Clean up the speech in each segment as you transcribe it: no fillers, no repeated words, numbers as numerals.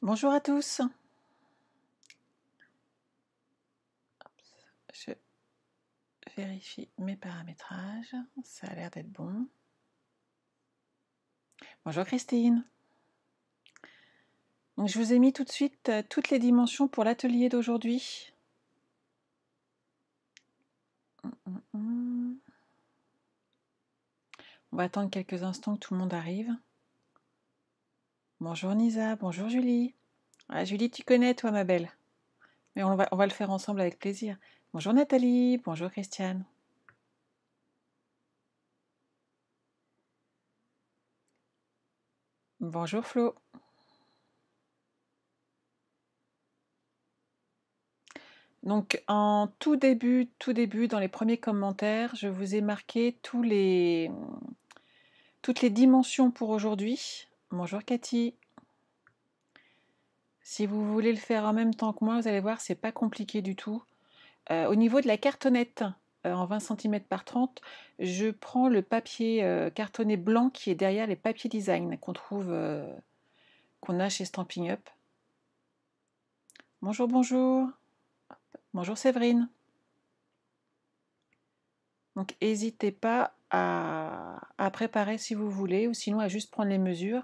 Bonjour à tous. Je vérifie mes paramétrages. Ça a l'air d'être bon. Bonjour Christine. Donc, je vous ai mis tout de suite toutes les dimensions pour l'atelier d'aujourd'hui. On va attendre quelques instants que tout le monde arrive. Bonjour Nisa, bonjour Julie. Ah, Julie, tu connais toi ma belle. Mais on va le faire ensemble avec plaisir. Bonjour Nathalie, bonjour Christiane. Bonjour Flo. Donc en tout début, dans les premiers commentaires, je vous ai marqué toutes les dimensions pour aujourd'hui. Bonjour Cathy. Si vous voulez le faire en même temps que moi, vous allez voir, c'est pas compliqué du tout. Au niveau de la cartonnette, en 20 cm par 30, je prends le papier cartonné blanc qui est derrière les papiers design qu'on a chez Stampin' Up. Bonjour, bonjour. Bonjour Séverine. Donc n'hésitez pas à préparer si vous voulez, ou sinon à juste prendre les mesures.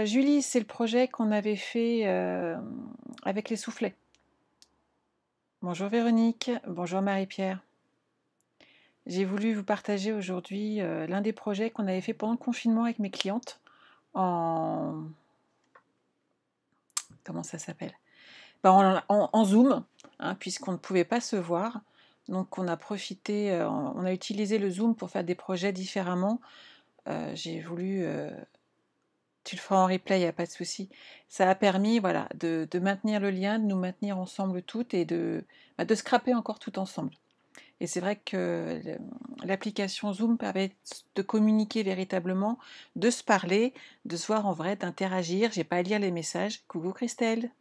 Julie, c'est le projet qu'on avait fait avec les soufflets. Bonjour Véronique, bonjour Marie-Pierre. J'ai voulu vous partager aujourd'hui l'un des projets qu'on avait fait pendant le confinement avec mes clientes en... Comment ça s'appelle? En Zoom, hein, puisqu'on ne pouvait pas se voir. Donc on a profité, on a utilisé le Zoom pour faire des projets différemment. J'ai voulu... tu le feras en replay, il n'y a pas de souci. Ça a permis voilà, de maintenir le lien, de nous maintenir ensemble toutes et de scraper encore tout ensemble. Et c'est vrai que l'application Zoom permet de communiquer véritablement, de se parler, de se voir en vrai, d'interagir. J'ai pas à lire les messages. Coucou Christelle.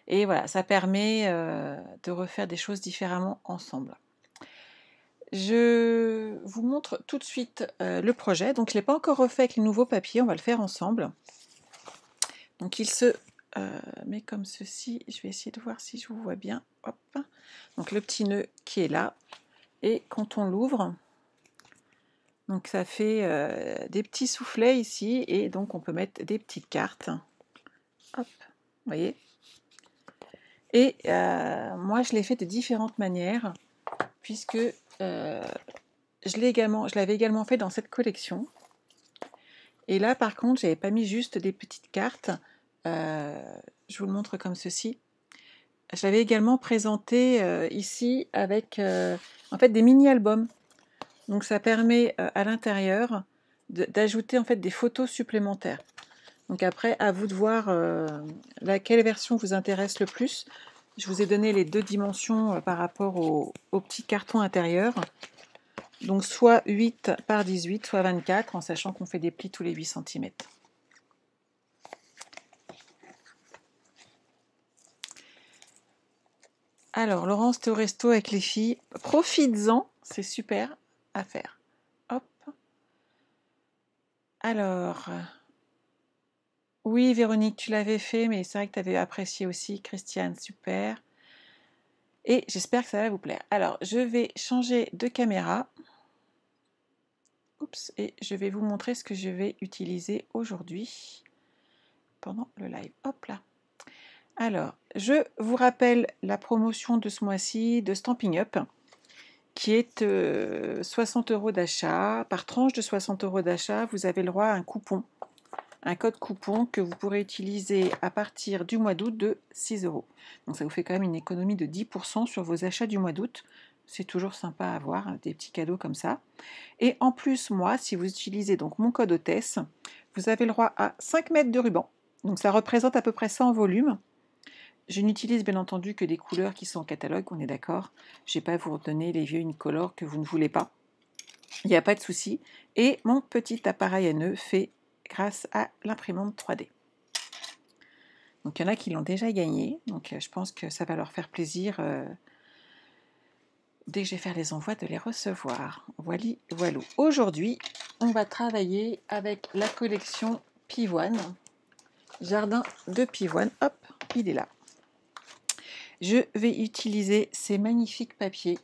Et voilà, ça permet de refaire des choses différemment ensemble. Je vous montre tout de suite le projet. Donc je ne l'ai pas encore refait avec les nouveaux papiers, on va le faire ensemble. Donc il se met comme ceci. Je vais essayer de voir si je vous vois bien. Hop. Donc le petit nœud qui est là. Et quand on l'ouvre, donc ça fait des petits soufflets ici, et donc on peut mettre des petites cartes. Hop, vous voyez. Et moi je l'ai fait de différentes manières, puisque je l'avais également fait dans cette collection. Et là par contre, j'avais pas mis juste des petites cartes. Je vous le montre comme ceci. Je l'avais également présenté ici avec en fait des mini-albums. Donc ça permet à l'intérieur d'ajouter en fait des photos supplémentaires. Donc après, à vous de voir laquelle version vous intéresse le plus. Je vous ai donné les deux dimensions par rapport au petit carton intérieur. Donc soit 8 par 18, soit 24, en sachant qu'on fait des plis tous les 8 cm. Alors, Laurence, t'es au resto avec les filles. Profites-en, c'est super à faire. Hop. Alors, oui, Véronique, tu l'avais fait, mais c'est vrai que tu avais apprécié aussi. Christiane, super. Et j'espère que ça va vous plaire. Alors, je vais changer de caméra. Oups, et je vais vous montrer ce que je vais utiliser aujourd'hui pendant le live. Hop là. Alors, je vous rappelle la promotion de ce mois-ci de Stampin' Up, qui est 60 € d'achat. Par tranche de 60 € d'achat, vous avez le droit à un coupon. Un code coupon que vous pourrez utiliser à partir du mois d'août de 6 €. Donc ça vous fait quand même une économie de 10% sur vos achats du mois d'août. C'est toujours sympa à avoir, des petits cadeaux comme ça. Et en plus, moi, si vous utilisez donc mon code hôtesse, vous avez le droit à 5 mètres de ruban. Donc ça représente à peu près ça en volume. Je n'utilise bien entendu que des couleurs qui sont en catalogue, on est d'accord. Je ne vais pas vous redonner les vieux Incolor que vous ne voulez pas. Il n'y a pas de souci. Et mon petit appareil à nœuds fait grâce à l'imprimante 3D. Donc il y en a qui l'ont déjà gagné, donc je pense que ça va leur faire plaisir dès que je vais faire les envois de les recevoir. Voilà. Aujourd'hui, on va travailler avec la collection pivoine. Jardin de pivoine, hop, il est là. Je vais utiliser ces magnifiques papiers.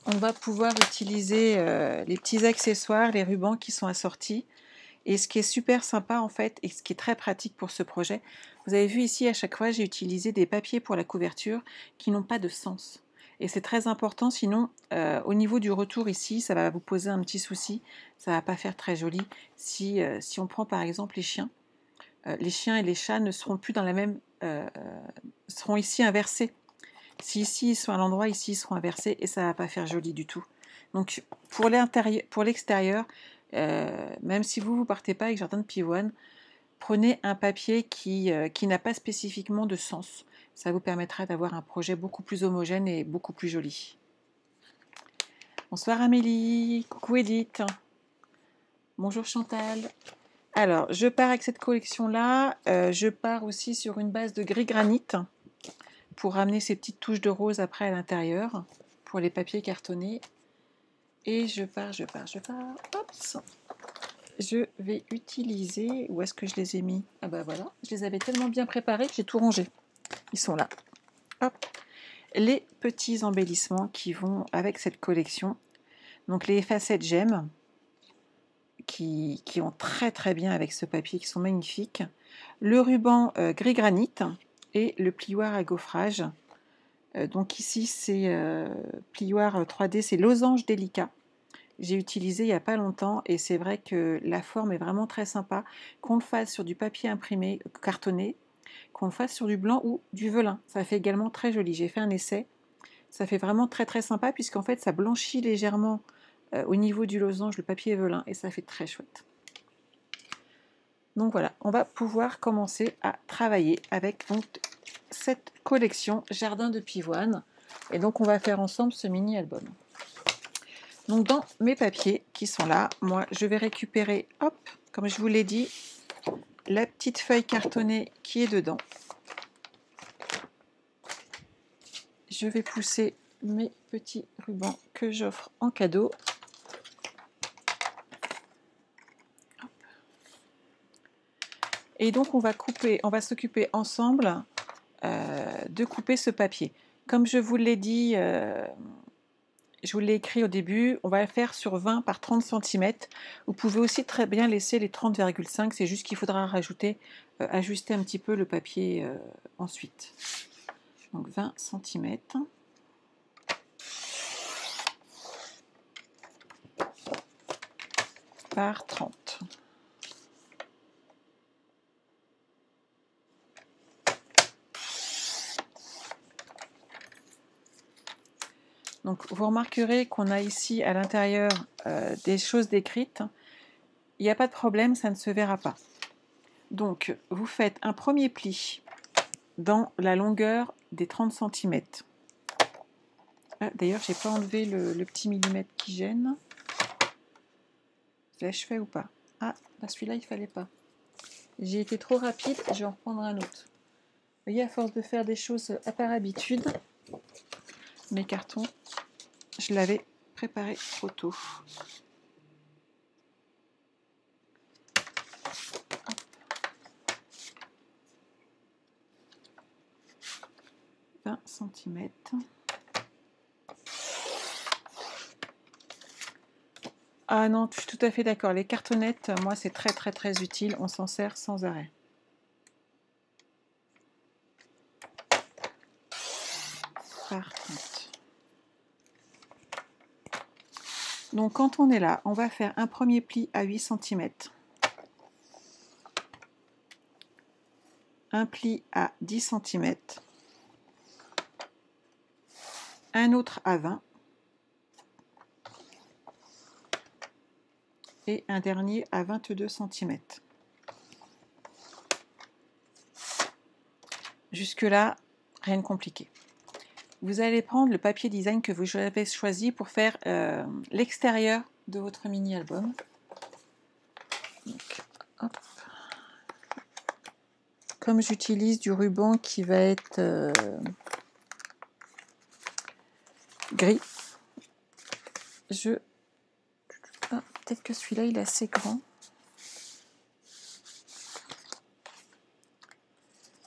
On va pouvoir utiliser les petits accessoires, les rubans qui sont assortis. Et ce qui est super sympa en fait, et ce qui est très pratique pour ce projet, vous avez vu ici à chaque fois j'ai utilisé des papiers pour la couverture qui n'ont pas de sens. Et c'est très important, sinon au niveau du retour ici, ça va vous poser un petit souci, ça ne va pas faire très joli. Si on prend par exemple les chiens et les chats ne seront plus dans la même... seront ici inversés. Si ici ils sont à l'endroit, ici ils seront inversés et ça ne va pas faire joli du tout. Donc pour l'extérieur, même si vous ne partez pas avec Jardin de Pivoine, prenez un papier qui n'a pas spécifiquement de sens. Ça vous permettra d'avoir un projet beaucoup plus homogène et beaucoup plus joli. Bonsoir Amélie, coucou Edith, bonjour Chantal. Alors, je pars avec cette collection-là, je pars aussi sur une base de gris granit pour ramener ces petites touches de rose après à l'intérieur pour les papiers cartonnés. Et je pars, hop, je vais utiliser, où est-ce que je les ai mis? Ah bah voilà, je les avais tellement bien préparés que j'ai tout rangé. Ils sont là. Hop, les petits embellissements qui vont avec cette collection. Donc les facettes gemmes qui ont très très bien avec ce papier, qui sont magnifiques. Le ruban gris granit et le plioir à gaufrage. Donc ici c'est plioir 3D, c'est losange délicat. J'ai utilisé il n'y a pas longtemps et c'est vrai que la forme est vraiment très sympa. Qu'on le fasse sur du papier imprimé, cartonné, qu'on le fasse sur du blanc ou du velin. Ça fait également très joli. J'ai fait un essai. Ça fait vraiment très très sympa puisqu'en fait ça blanchit légèrement au niveau du losange, le papier velin, et ça fait très chouette. Donc voilà, on va pouvoir commencer à travailler avec donc cette collection Jardin de Pivoine. Et donc on va faire ensemble ce mini-album. Donc dans mes papiers qui sont là, moi je vais récupérer, hop, comme je vous l'ai dit, la petite feuille cartonnée qui est dedans. Je vais pousser mes petits rubans que j'offre en cadeau. Hop. Et donc on va s'occuper ensemble de couper ce papier. Comme je vous l'ai dit, je vous l'ai écrit au début, on va le faire sur 20 par 30 cm. Vous pouvez aussi très bien laisser les 30,5, c'est juste qu'il faudra rajouter, ajuster un petit peu le papier ensuite. Donc 20 cm. Par 30. Donc vous remarquerez qu'on a ici à l'intérieur des choses décrites. Il n'y a pas de problème, ça ne se verra pas. Donc vous faites un premier pli dans la longueur des 30 cm. Ah, d'ailleurs, j'ai pas enlevé le petit millimètre qui gêne. L'ai-je fait ou pas? Ah, bah celui-là, il fallait pas. J'ai été trop rapide, je vais en reprendre un autre. Vous voyez, à force de faire des choses à par habitude, mes cartons, je l'avais préparé trop tôt. 20 cm. Ah non, je suis tout à fait d'accord. Les cartonnettes, moi, c'est très très très utile. On s'en sert sans arrêt. Par 30. Donc quand on est là, on va faire un premier pli à 8 cm. Un pli à 10 cm. Un autre à 20. Et un dernier à 22 cm. Jusque-là, rien de compliqué. Vous allez prendre le papier design que vous avez choisi pour faire l'extérieur de votre mini-album. Comme j'utilise du ruban qui va être gris, peut-être que celui-là il est assez grand.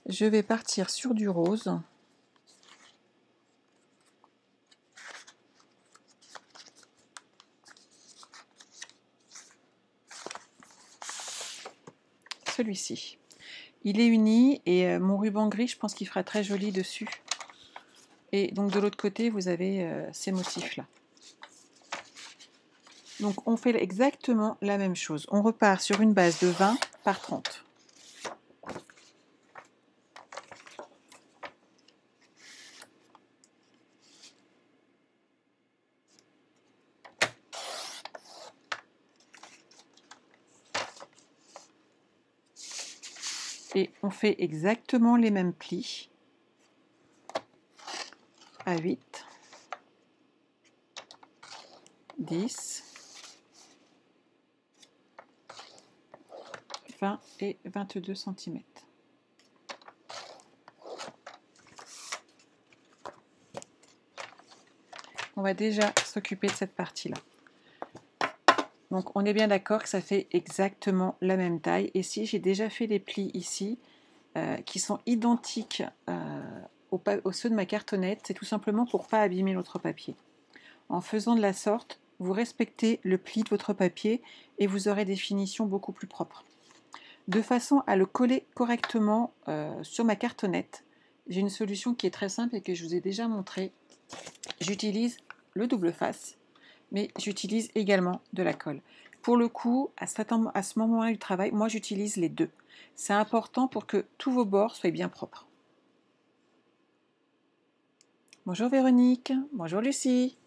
Je vais partir sur du rose. Celui-ci. Il est uni et mon ruban gris, je pense qu'il fera très joli dessus. Et donc de l'autre côté, vous avez ces motifs-là. Donc on fait exactement la même chose. On repart sur une base de 20 par 30. Et on fait exactement les mêmes plis à 8, 10, 20 et 22 cm. On va déjà s'occuper de cette partie-là. Donc on est bien d'accord que ça fait exactement la même taille. Et si j'ai déjà fait des plis ici qui sont identiques aux ceux de ma cartonnette, c'est tout simplement pour ne pas abîmer l'autre papier. En faisant de la sorte, vous respectez le pli de votre papier et vous aurez des finitions beaucoup plus propres. De façon à le coller correctement sur ma cartonnette, j'ai une solution qui est très simple et que je vous ai déjà montré. J'utilise le double face, mais j'utilise également de la colle. Pour le coup, à ce moment-là du travail, moi j'utilise les deux. C'est important pour que tous vos bords soient bien propres. Bonjour Véronique, bonjour Lucie.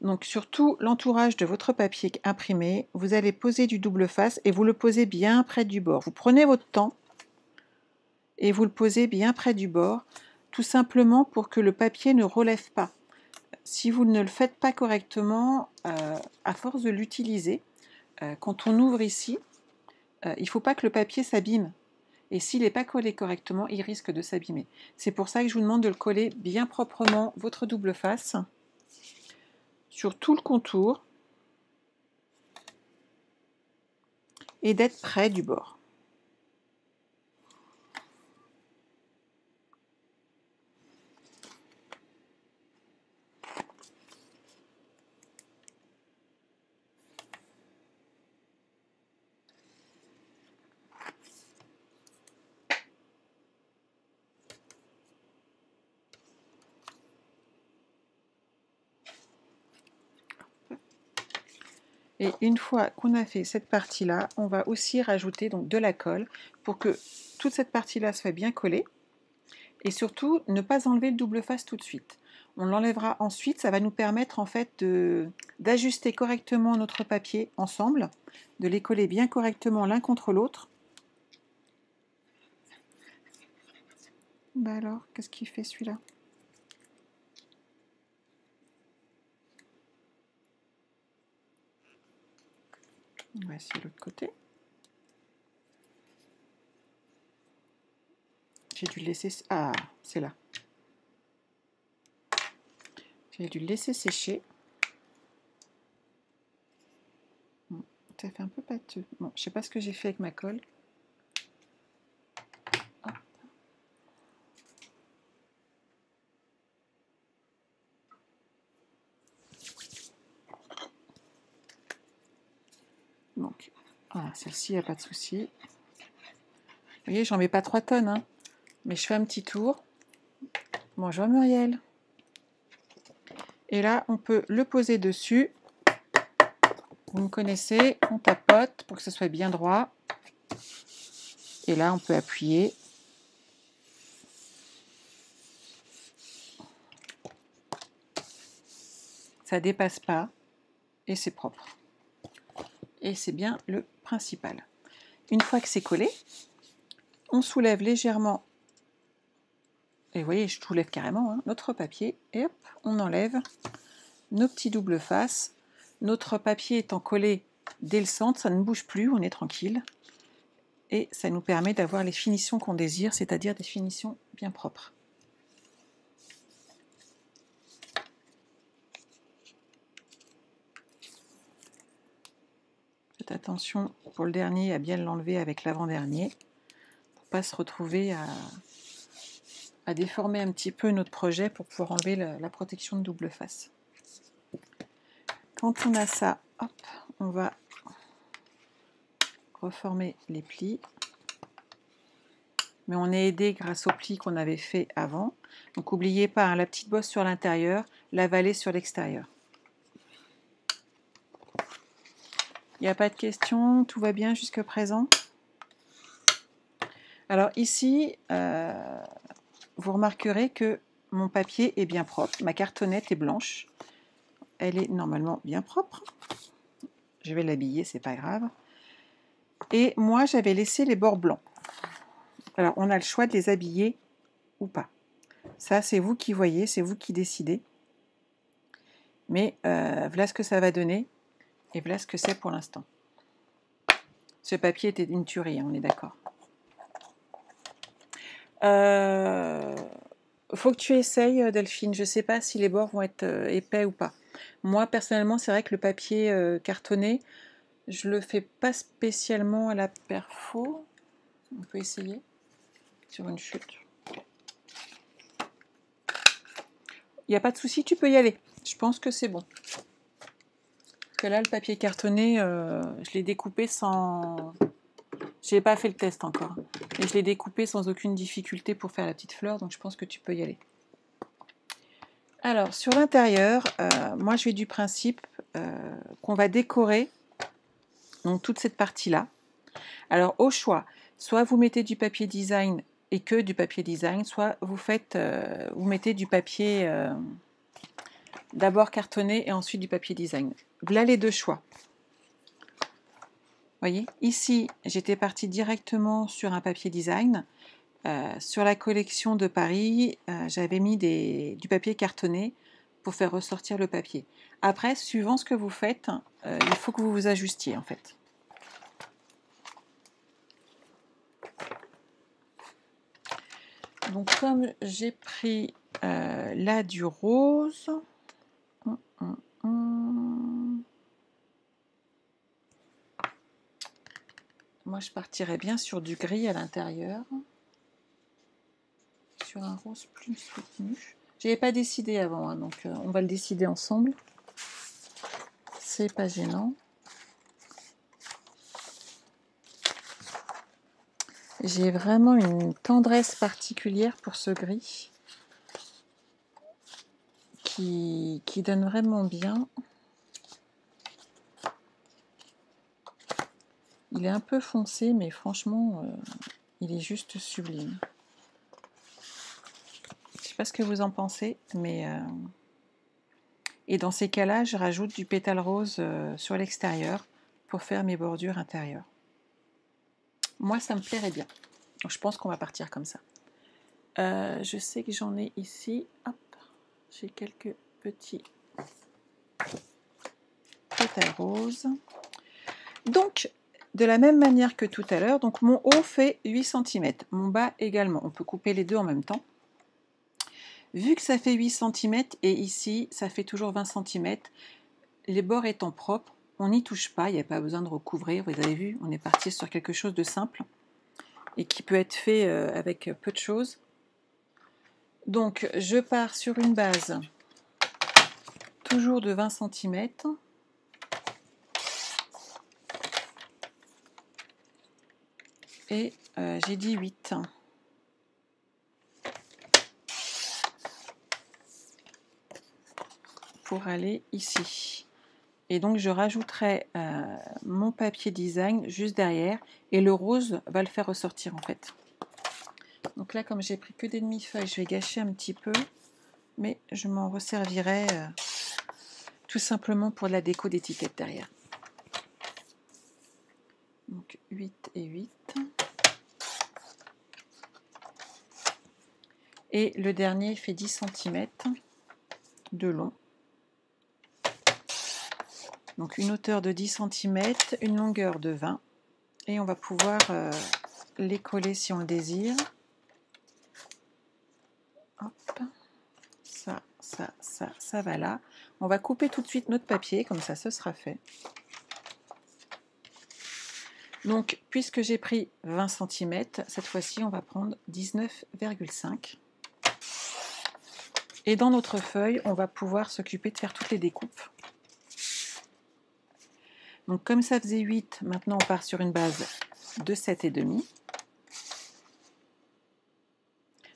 Donc sur tout l'entourage de votre papier imprimé, vous allez poser du double face et vous le posez bien près du bord. Vous prenez votre temps et vous le posez bien près du bord, tout simplement pour que le papier ne relève pas. Si vous ne le faites pas correctement, à force de l'utiliser, quand on ouvre ici, il ne faut pas que le papier s'abîme. Et s'il n'est pas collé correctement, il risque de s'abîmer. C'est pour ça que je vous demande de le coller bien proprement, votre double face, sur tout le contour et d'être près du bord. Et une fois qu'on a fait cette partie-là, on va aussi rajouter donc de la colle pour que toute cette partie-là soit bien collée. Et surtout, ne pas enlever le double face tout de suite. On l'enlèvera ensuite, ça va nous permettre en fait d'ajuster correctement notre papier ensemble, de les coller bien correctement l'un contre l'autre. Bah alors, qu'est-ce qu'il fait celui-là? On va essayer l'autre côté. J'ai dû le laisser... Ah, c'est là. J'ai dû le laisser sécher. Ça fait un peu pâteux. Bon, je sais pas ce que j'ai fait avec ma colle. Hop. Donc, voilà, celle-ci, il n'y a pas de souci. Vous voyez, j'en mets pas 3 tonnes, hein, mais je fais un petit tour. Bonjour Muriel. Et là, on peut le poser dessus. Vous me connaissez, on tapote pour que ce soit bien droit. Et là, on peut appuyer. Ça dépasse pas et c'est propre. Et c'est bien le principal. Une fois que c'est collé, on soulève légèrement, et vous voyez, je soulève carrément notre papier, et hop, on enlève nos petits doubles faces. Notre papier étant collé dès le centre, ça ne bouge plus, on est tranquille. Et ça nous permet d'avoir les finitions qu'on désire, c'est-à-dire des finitions bien propres. Faites attention pour le dernier à bien l'enlever avec l'avant-dernier, pour pas se retrouver à déformer un petit peu notre projet pour pouvoir enlever la protection de double face. Quand on a ça, hop, on va reformer les plis. Mais on est aidé grâce aux plis qu'on avait fait avant. Donc n'oubliez pas, hein, la petite bosse sur l'intérieur, la vallée sur l'extérieur. Il n'y a pas de questions, tout va bien jusqu'à présent. Alors ici, vous remarquerez que mon papier est bien propre, ma cartonnette est blanche. Elle est normalement bien propre. Je vais l'habiller, c'est pas grave. Et moi, j'avais laissé les bords blancs. Alors, on a le choix de les habiller ou pas. Ça, c'est vous qui voyez, c'est vous qui décidez. Mais voilà ce que ça va donner et voilà ce que c'est pour l'instant. Ce papier était une tuerie, hein, on est d'accord. Faut que tu essayes, Delphine. Je ne sais pas si les bords vont être épais ou pas. Moi, personnellement, c'est vrai que le papier cartonné, je le fais pas spécialement à la perfo. On peut essayer sur une chute. Il n'y a pas de souci, tu peux y aller. Je pense que c'est bon. Parce que là, le papier cartonné, je l'ai découpé sans... Je n'ai pas fait le test encore. Et je l'ai découpé sans aucune difficulté pour faire la petite fleur, donc je pense que tu peux y aller. Alors, sur l'intérieur, moi je vais du principe qu'on va décorer donc, toute cette partie-là. Alors, au choix, soit vous mettez du papier design et que du papier design, soit vous mettez du papier d'abord cartonné et ensuite du papier design. Voilà les deux choix. Vous voyez, ici, j'étais partie directement sur un papier design. Sur la collection de Paris, j'avais mis du papier cartonné pour faire ressortir le papier. Après, suivant ce que vous faites, il faut que vous vous ajustiez en fait. Donc comme j'ai pris là du rose, moi je partirais bien sur du gris à l'intérieur, sur un rose plus soutenu. Je n'avais pas décidé avant, hein, donc on va le décider ensemble. C'est pas gênant. J'ai vraiment une tendresse particulière pour ce gris qui donne vraiment bien. Il est un peu foncé, mais franchement, il est juste sublime. Je ne sais pas ce que vous en pensez, mais... Et dans ces cas-là, je rajoute du pétale rose sur l'extérieur pour faire mes bordures intérieures. Moi, ça me plairait bien. Donc, je pense qu'on va partir comme ça. Je sais que j'en ai ici. Hop, j'ai quelques petits pétales roses. Donc, de la même manière que tout à l'heure, donc mon haut fait 8 cm, mon bas également. On peut couper les deux en même temps. Vu que ça fait 8 cm et ici, ça fait toujours 20 cm, les bords étant propres, on n'y touche pas, il n'y a pas besoin de recouvrir. Vous avez vu, on est parti sur quelque chose de simple et qui peut être fait avec peu de choses. Donc, je pars sur une base toujours de 20 cm. Et j'ai dit 8. Pour aller ici. Et donc, je rajouterai mon papier design juste derrière. Et le rose va le faire ressortir en fait. Donc là, comme j'ai pris que des demi-feuilles, je vais gâcher un petit peu. Mais je m'en resservirai tout simplement pour la déco d'étiquette derrière. Donc 8 et 8. Et le dernier fait 10 cm de long. Donc une hauteur de 10 cm, une longueur de 20. Et on va pouvoir les coller si on le désire. Hop. Ça va là. On va couper tout de suite notre papier, comme ça ce sera fait. Donc, puisque j'ai pris 20 cm, cette fois-ci, on va prendre 19,5. Et dans notre feuille, on va pouvoir s'occuper de faire toutes les découpes. Donc, comme ça faisait 8, maintenant on part sur une base de 7,5.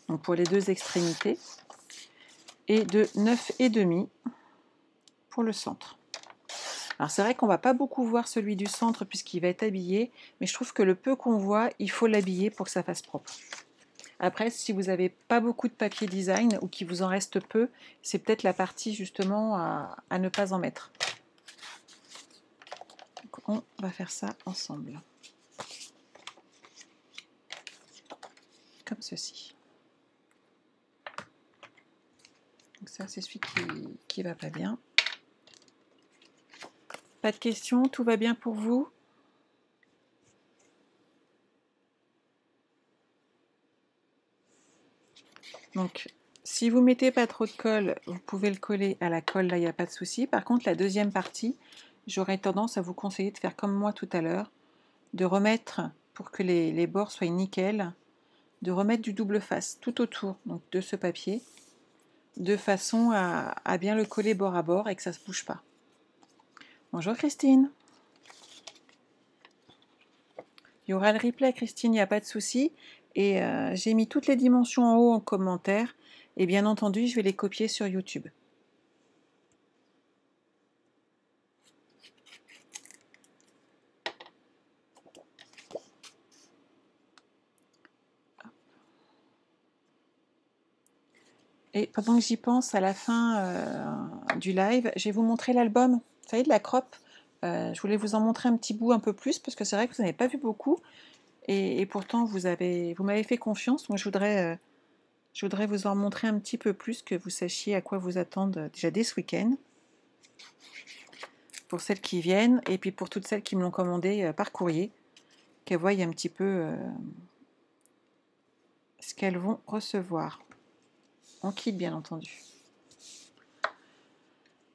Donc, pour les deux extrémités. Et de 9,5 pour le centre. Alors c'est vrai qu'on ne va pas beaucoup voir celui du centre puisqu'il va être habillé, mais je trouve que le peu qu'on voit, il faut l'habiller pour que ça fasse propre. Après, si vous n'avez pas beaucoup de papier design ou qu'il vous en reste peu, c'est peut-être la partie justement à ne pas en mettre. Donc, on va faire ça ensemble. Comme ceci. Donc ça, c'est celui qui va pas bien. Pas de questions, tout va bien pour vous? Donc, si vous mettez pas trop de colle, vous pouvez le coller à la colle, là, il n'y a pas de souci. Par contre, la deuxième partie, j'aurais tendance à vous conseiller de faire comme moi tout à l'heure, de remettre, pour que les bords soient nickel, de remettre du double face tout autour donc, de ce papier, de façon à bien le coller bord à bord et que ça ne se bouge pas. Bonjour Christine. Il y aura le replay Christine, il n'y a pas de souci. Et j'ai mis toutes les dimensions en haut en commentaire. Et bien entendu, je vais les copier sur YouTube. Et pendant que j'y pense, à la fin du live, je vais vous montrer l'album. Vous savez, de la crop. Je voulais vous en montrer un petit bout un peu plus, parce que c'est vrai que vous n'avez pas vu beaucoup. Et pourtant, vous m'avez fait confiance. Donc je voudrais vous en montrer un petit peu plus, que vous sachiez à quoi vous attendre déjà dès ce week-end. Pour celles qui viennent, et puis pour toutes celles qui me l'ont commandé par courrier, qu'elles voient un petit peu ce qu'elles vont recevoir. En kit, bien entendu.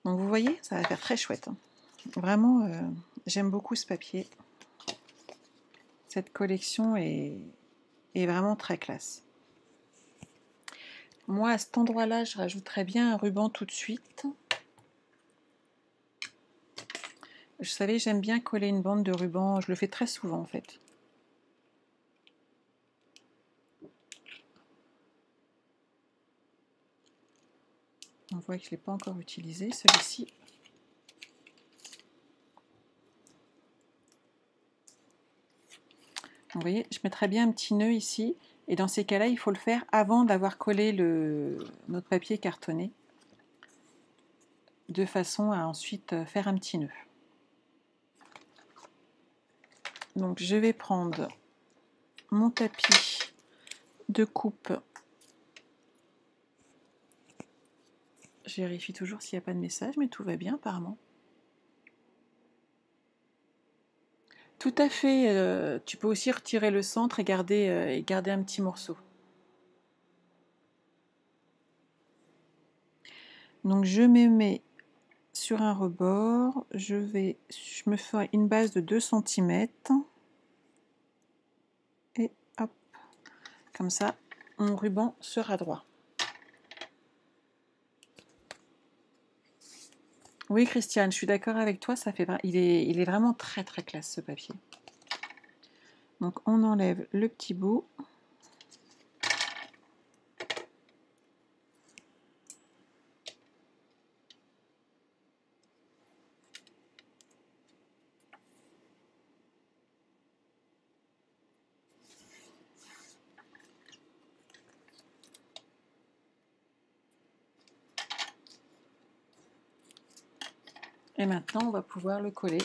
Donc vous voyez, ça va faire très chouette. Hein. Vraiment, j'aime beaucoup ce papier. Cette collection est vraiment très classe. Moi, à cet endroit-là, je rajouterais bien un ruban tout de suite. Vous savez, j'aime bien coller une bande de ruban. Je le fais très souvent, en fait. On voit que je ne l'ai pas encore utilisé, celui-ci. Vous voyez, je mettrais bien un petit nœud ici. Et dans ces cas-là, il faut le faire avant d'avoir collé notre papier cartonné, de façon à ensuite faire un petit nœud. Donc je vais prendre mon tapis de coupe. Je vérifie toujours s'il n'y a pas de message, mais tout va bien apparemment. Tout à fait, tu peux aussi retirer le centre et garder un petit morceau. Donc je me mets sur un rebord, je me fais une base de 2 cm et hop, comme ça, mon ruban sera droit. Oui Christiane, je suis d'accord avec toi, il est vraiment très très classe ce papier. Donc on enlève le petit bout. Et maintenant, on va pouvoir le coller.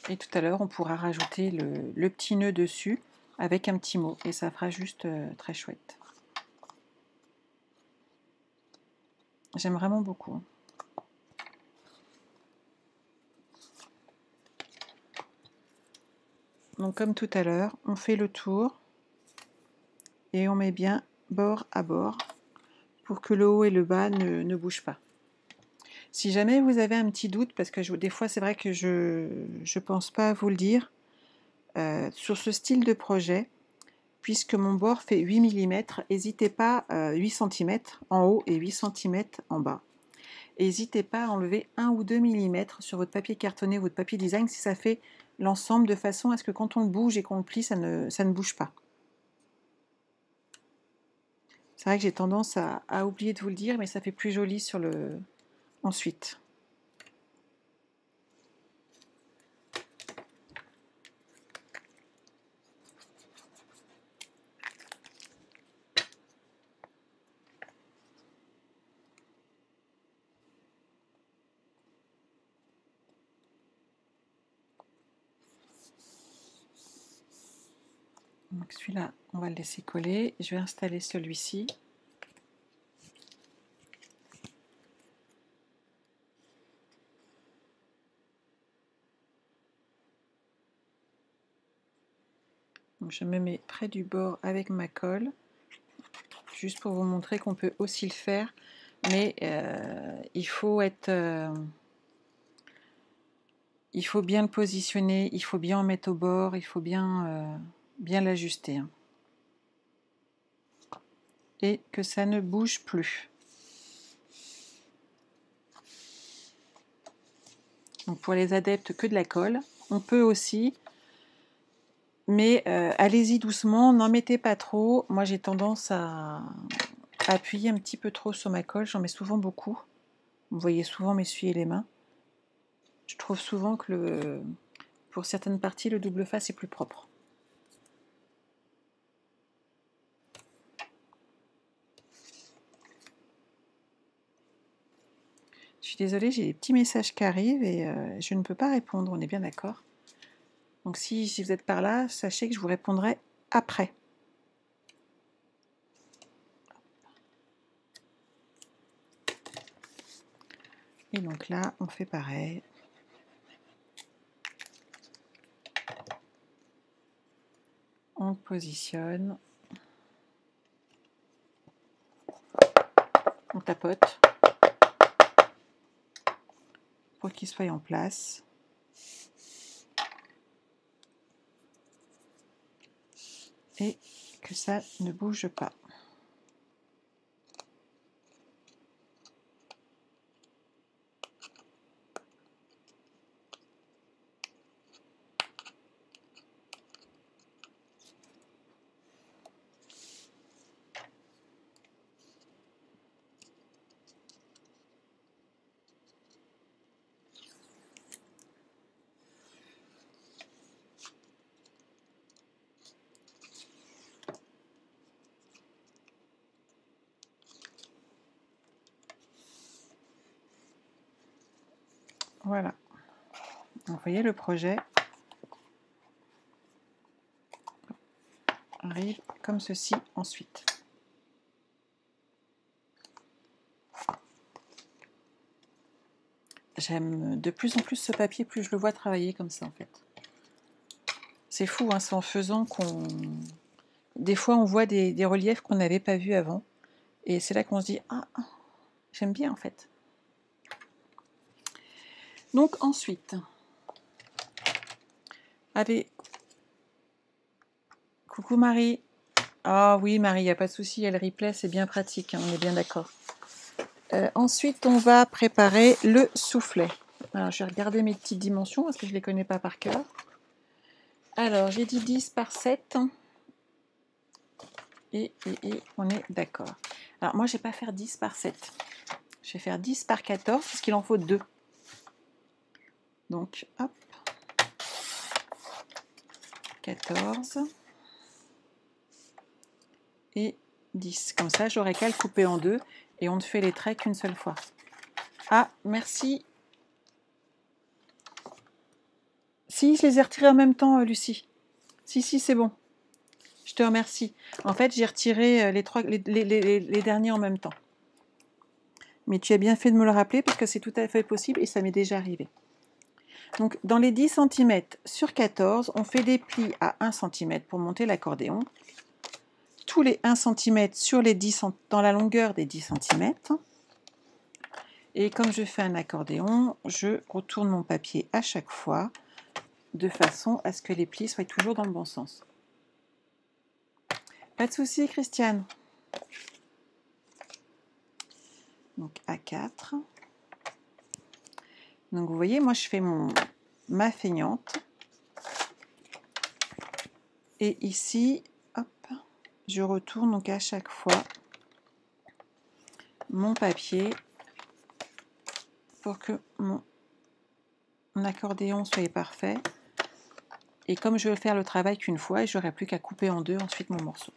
Et tout à l'heure, on pourra rajouter le petit nœud dessus avec un petit mot. Et ça fera juste très chouette. J'aime vraiment beaucoup. Donc comme tout à l'heure, on fait le tour. Et on met bien bord à bord pour que le haut et le bas ne bougent pas. Si jamais vous avez un petit doute, parce que des fois c'est vrai que je ne pense pas à vous le dire, sur ce style de projet, puisque mon bord fait 8 mm, n'hésitez pas, 8 cm en haut et 8 cm en bas. N'hésitez pas à enlever 1 ou 2 mm sur votre papier cartonné, votre papier design, si ça fait l'ensemble, de façon à ce que quand on le bouge et qu'on le plie, ça ne bouge pas. C'est vrai que j'ai tendance à oublier de vous le dire, mais ça fait plus joli sur le... ensuite. Donc celui-là, on va le laisser coller. Je vais installer celui-ci. Donc je me mets près du bord avec ma colle, juste pour vous montrer qu'on peut aussi le faire, mais il faut bien le positionner, il faut bien en mettre au bord, il faut bien l'ajuster. Hein. Et que ça ne bouge plus. Donc pour les adeptes que de la colle, on peut aussi, mais allez-y doucement, n'en mettez pas trop. Moi j'ai tendance à appuyer un petit peu trop sur ma colle, j'en mets souvent beaucoup. Vous voyez souvent m'essuyer les mains. Je trouve souvent que pour certaines parties, le double face est plus propre. Je suis désolée, j'ai des petits messages qui arrivent et je ne peux pas répondre, on est bien d'accord. Donc si vous êtes par là, sachez que je vous répondrai après. Et donc là, on fait pareil. On positionne. On tapote pour qu'il soit en place. Et que ça ne bouge pas. Voilà. Donc, vous voyez, le projet arrive comme ceci ensuite. J'aime de plus en plus ce papier, plus je le vois travailler comme ça en fait. C'est fou, hein, c'est en faisant qu'on... Des fois on voit des reliefs qu'on n'avait pas vus avant. Et c'est là qu'on se dit, ah, j'aime bien en fait. Donc ensuite, allez, coucou Marie. Ah oui Marie, il n'y a pas de souci, elle replay, c'est bien pratique, hein, on est bien d'accord. Ensuite, on va préparer le soufflet. Alors, je vais regarder mes petites dimensions parce que je ne les connais pas par cœur. Alors, j'ai dit 10 par 7. Et on est d'accord. Alors, moi, je ne vais pas faire 10 par 7. Je vais faire 10 par 14 parce qu'il en faut 2. Donc, hop. 14. Et 10. Comme ça, j'aurai qu'à le couper en deux et on ne fait les traits qu'une seule fois. Ah, merci. Si, je les ai retirés en même temps, Lucie. Si, c'est bon. Je te remercie. En fait, j'ai retiré les derniers en même temps. Mais tu as bien fait de me le rappeler parce que c'est tout à fait possible et ça m'est déjà arrivé. Donc, dans les 10 cm sur 14, on fait des plis à 1 cm pour monter l'accordéon. Tous les 1 cm sur les 10 dans la longueur des 10 cm. Et comme je fais un accordéon, je retourne mon papier à chaque fois de façon à ce que les plis soient toujours dans le bon sens. Pas de souci, Christiane. Donc A4. Donc vous voyez, moi je fais ma feignante. Et ici, hop, je retourne donc à chaque fois mon papier pour que mon accordéon soit parfait. Et comme je vais faire le travail qu'une fois, je n'aurai plus qu'à couper en deux ensuite mon morceau.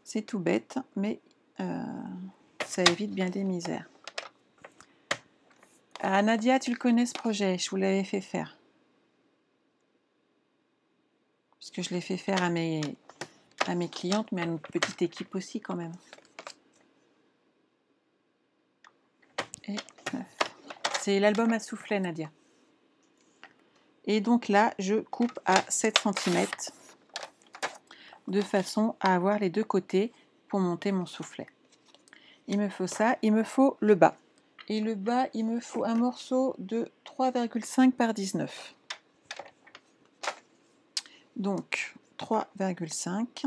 C'est tout bête, mais ça évite bien des misères. Ah, Nadia, tu le connais ce projet, je vous l'avais fait faire. Parce que je l'ai fait faire à mes clientes, mais à notre petite équipe aussi quand même. Et 9. C'est l'album à soufflet, Nadia. Et donc là, je coupe à 7 cm de façon à avoir les deux côtés pour monter mon soufflet. Il me faut ça, il me faut le bas. Et le bas, il me faut un morceau de 3,5 par 19. Donc 3,5.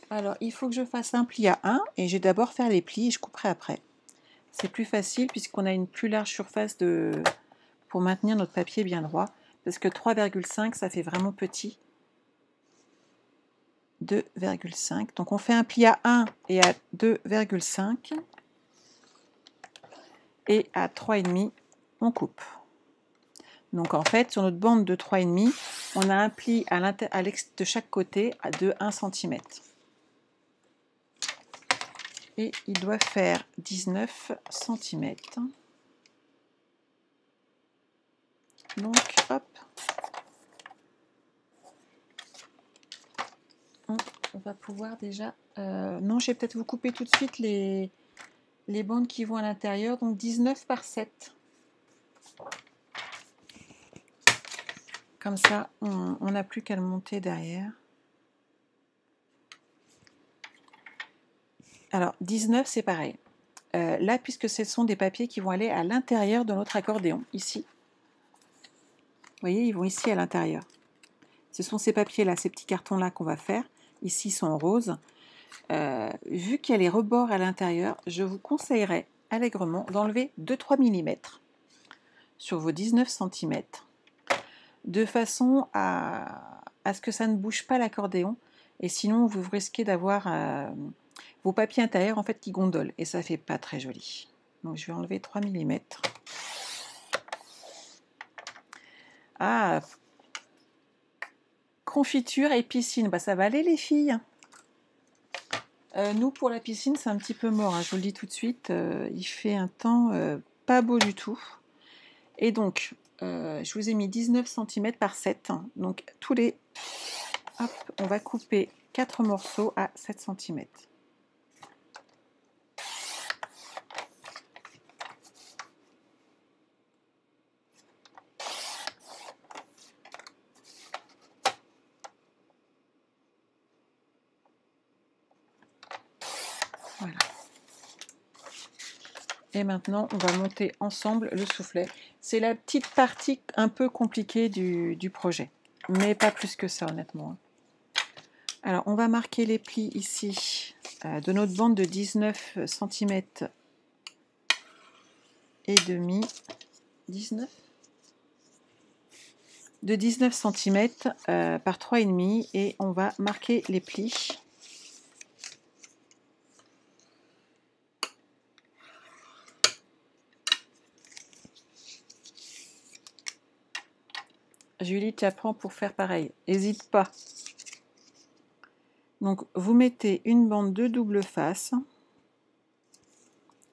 Alors il faut que je fasse un pli à 1 et j'ai d'abord faire les plis et je couperai après. C'est plus facile puisqu'on a une plus large surface pour maintenir notre papier bien droit. Parce que 3,5 ça fait vraiment petit. 2,5. Donc on fait un pli à 1 et à 2,5. Et à 3,5 on coupe. Donc en fait, sur notre bande de 3,5, on a un pli de chaque côté de 1 cm. Et il doit faire 19 cm. Donc hop, on va pouvoir déjà... non, je vais peut-être vous couper tout de suite les bandes qui vont à l'intérieur. Donc 19 par 7. Comme ça, on n'a plus qu'à le monter derrière. Alors, 19, c'est pareil. Là, puisque ce sont des papiers qui vont aller à l'intérieur de notre accordéon, ici. Vous voyez, ils vont ici à l'intérieur. Ce sont ces papiers-là, ces petits cartons-là qu'on va faire. Ici, ils sont roses. Vu qu'il y a les rebords à l'intérieur, je vous conseillerais allègrement d'enlever 2-3 mm sur vos 19 cm, de façon à ce que ça ne bouge pas l'accordéon. Et sinon, vous risquez d'avoir vos papiers intérieurs en fait qui gondolent. Et ça ne fait pas très joli. Donc, je vais enlever 3 mm. Ah, confiture et piscine, bah, ça va aller les filles. Nous, pour la piscine, c'est un petit peu mort, hein, je vous le dis tout de suite. Il fait un temps pas beau du tout. Et donc, je vous ai mis 19 cm par 7. Donc, tous les... Hop, on va couper 4 morceaux à 7 cm. Voilà. Et maintenant, on va monter ensemble le soufflet. C'est la petite partie un peu compliquée du projet, mais pas plus que ça, honnêtement. Alors, on va marquer les plis ici de notre bande de 19 cm et demi. 19 de 19 cm par 3,5 et on va marquer les plis. Julie, tu apprends pour faire pareil. N'hésite pas. Donc, vous mettez une bande de double face.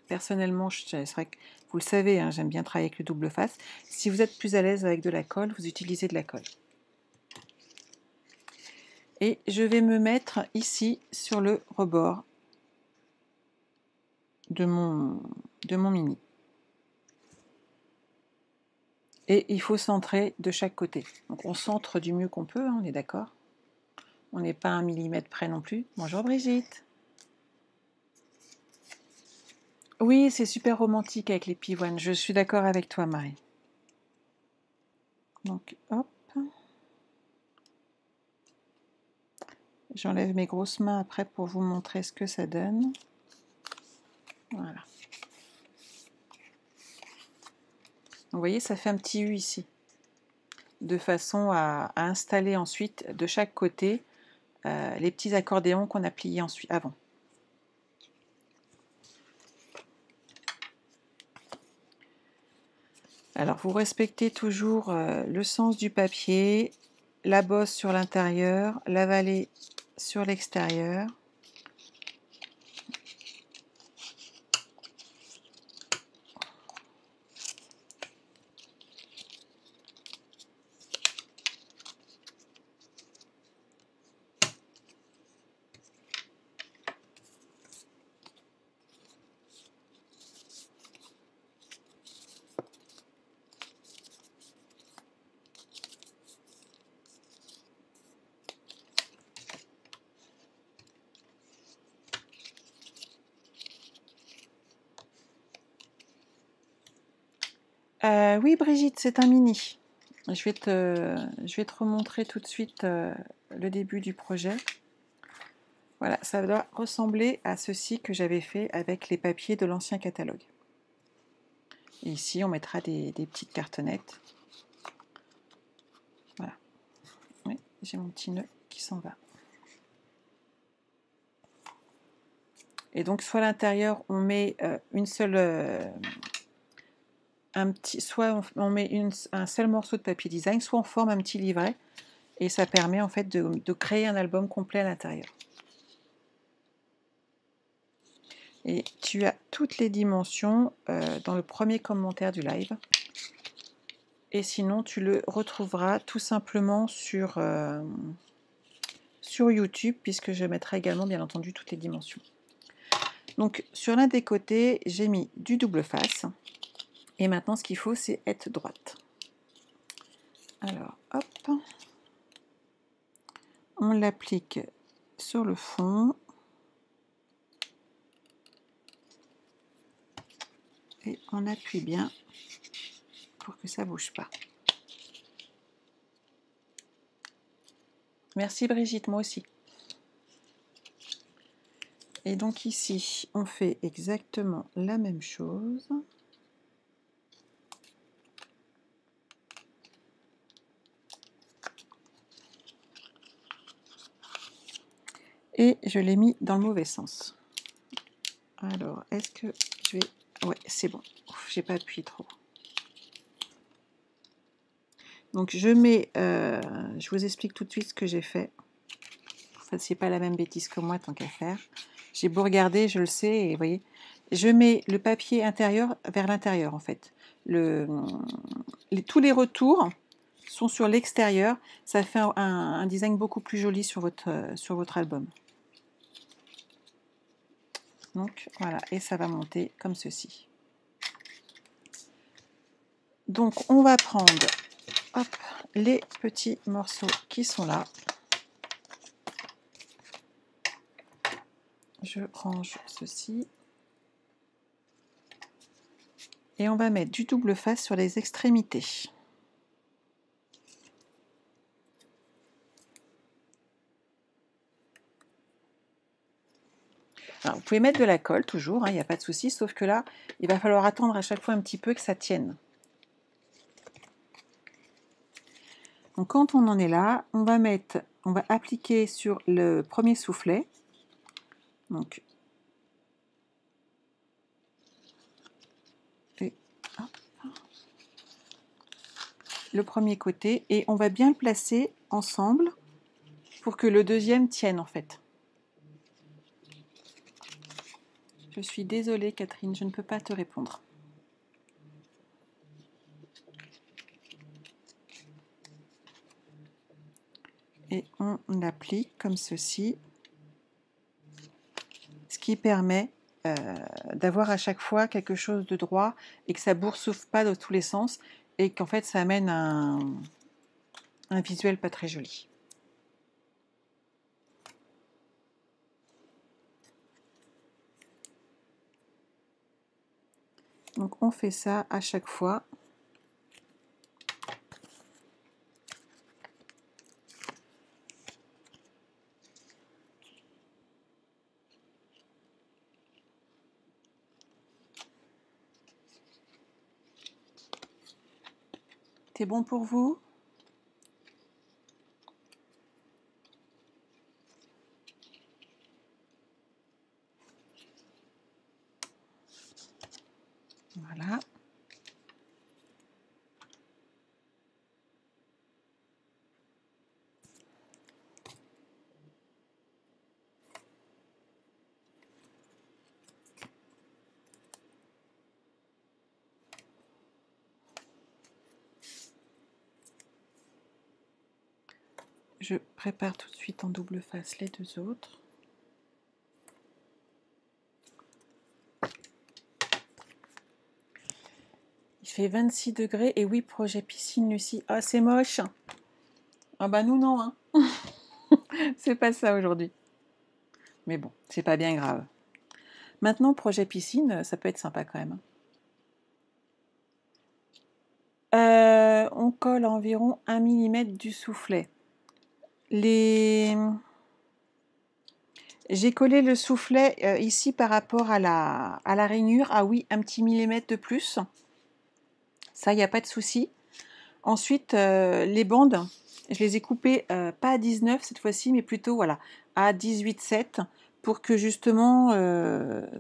Personnellement, c'est vrai que vous le savez, hein, j'aime bien travailler avec le double face. Si vous êtes plus à l'aise avec de la colle, vous utilisez de la colle. Et je vais me mettre ici sur le rebord de mon mini. Et il faut centrer de chaque côté. Donc on centre du mieux qu'on peut, hein, on est d'accord. On n'est pas à 1 mm près non plus. Bonjour Brigitte. Oui, c'est super romantique avec les pivoines. Je suis d'accord avec toi, Marie. Donc hop, j'enlève mes grosses mains après pour vous montrer ce que ça donne. Voilà. Vous voyez, ça fait un petit U ici, de façon à installer ensuite de chaque côté les petits accordéons qu'on a pliés ensuite avant. Alors vous respectez toujours le sens du papier, la bosse sur l'intérieur, la vallée sur l'extérieur. Oui Brigitte, c'est un mini. Je vais te remontrer tout de suite le début du projet. Voilà, ça doit ressembler à ceci que j'avais fait avec les papiers de l'ancien catalogue. Et ici, on mettra des petites cartonnettes. Voilà. Oui, j'ai mon petit nœud qui s'en va. Et donc, soit à l'intérieur, on met une seule... soit on met un seul morceau de papier design, soit on forme un petit livret. Et ça permet en fait de créer un album complet à l'intérieur. Et tu as toutes les dimensions dans le premier commentaire du live. Et sinon, tu le retrouveras tout simplement sur YouTube, puisque je mettrai également, bien entendu, toutes les dimensions. Donc, sur l'un des côtés, j'ai mis du double face. Et maintenant, ce qu'il faut, c'est être droite. Alors, hop. On l'applique sur le fond. Et on appuie bien pour que ça ne bouge pas. Merci Brigitte, moi aussi. Et donc ici, on fait exactement la même chose. Et je l'ai mis dans le mauvais sens. Alors, est-ce que je vais... Ouais, c'est bon. J'ai pas appuyé trop. Donc je mets... je vous explique tout de suite ce que j'ai fait. Vous ne fassiez pas la même bêtise que moi, tant qu'à faire. J'ai beau regarder, je le sais, et vous voyez, je mets le papier intérieur vers l'intérieur, en fait. Tous les retours sont sur l'extérieur. Ça fait un design beaucoup plus joli sur votre album. Donc voilà, et ça va monter comme ceci. Donc on va prendre hop, les petits morceaux qui sont là. Je range ceci. Et on va mettre du double face sur les extrémités. Alors, vous pouvez mettre de la colle toujours, il n'y a pas de souci, sauf que là, il va falloir attendre à chaque fois un petit peu que ça tienne. Donc quand on en est là, on va appliquer sur le premier soufflet. Donc, le premier côté, et on va bien le placer ensemble pour que le deuxième tienne en fait. Je suis désolée Catherine, je ne peux pas te répondre. Et on applique comme ceci, ce qui permet d'avoir à chaque fois quelque chose de droit et que ça ne boursoufle pas dans tous les sens et qu'en fait ça amène un visuel pas très joli. Donc on fait ça à chaque fois. c'était bon pour vous? Voilà. Je prépare tout de suite en double face les deux autres. Il fait 26 degrés et oui, projet piscine, Lucie. Ah, c'est moche. Ah bah nous non, hein. C'est pas ça aujourd'hui. Mais bon, c'est pas bien grave. Maintenant, projet piscine, ça peut être sympa quand même. On colle à environ 1 mm du soufflet. J'ai collé le soufflet ici par rapport à la rainure. Ah oui, un petit millimètre de plus. Ça, il n'y a pas de souci. Ensuite, les bandes, je les ai coupées pas à 19 cette fois-ci, mais plutôt voilà, à 18,7 pour que justement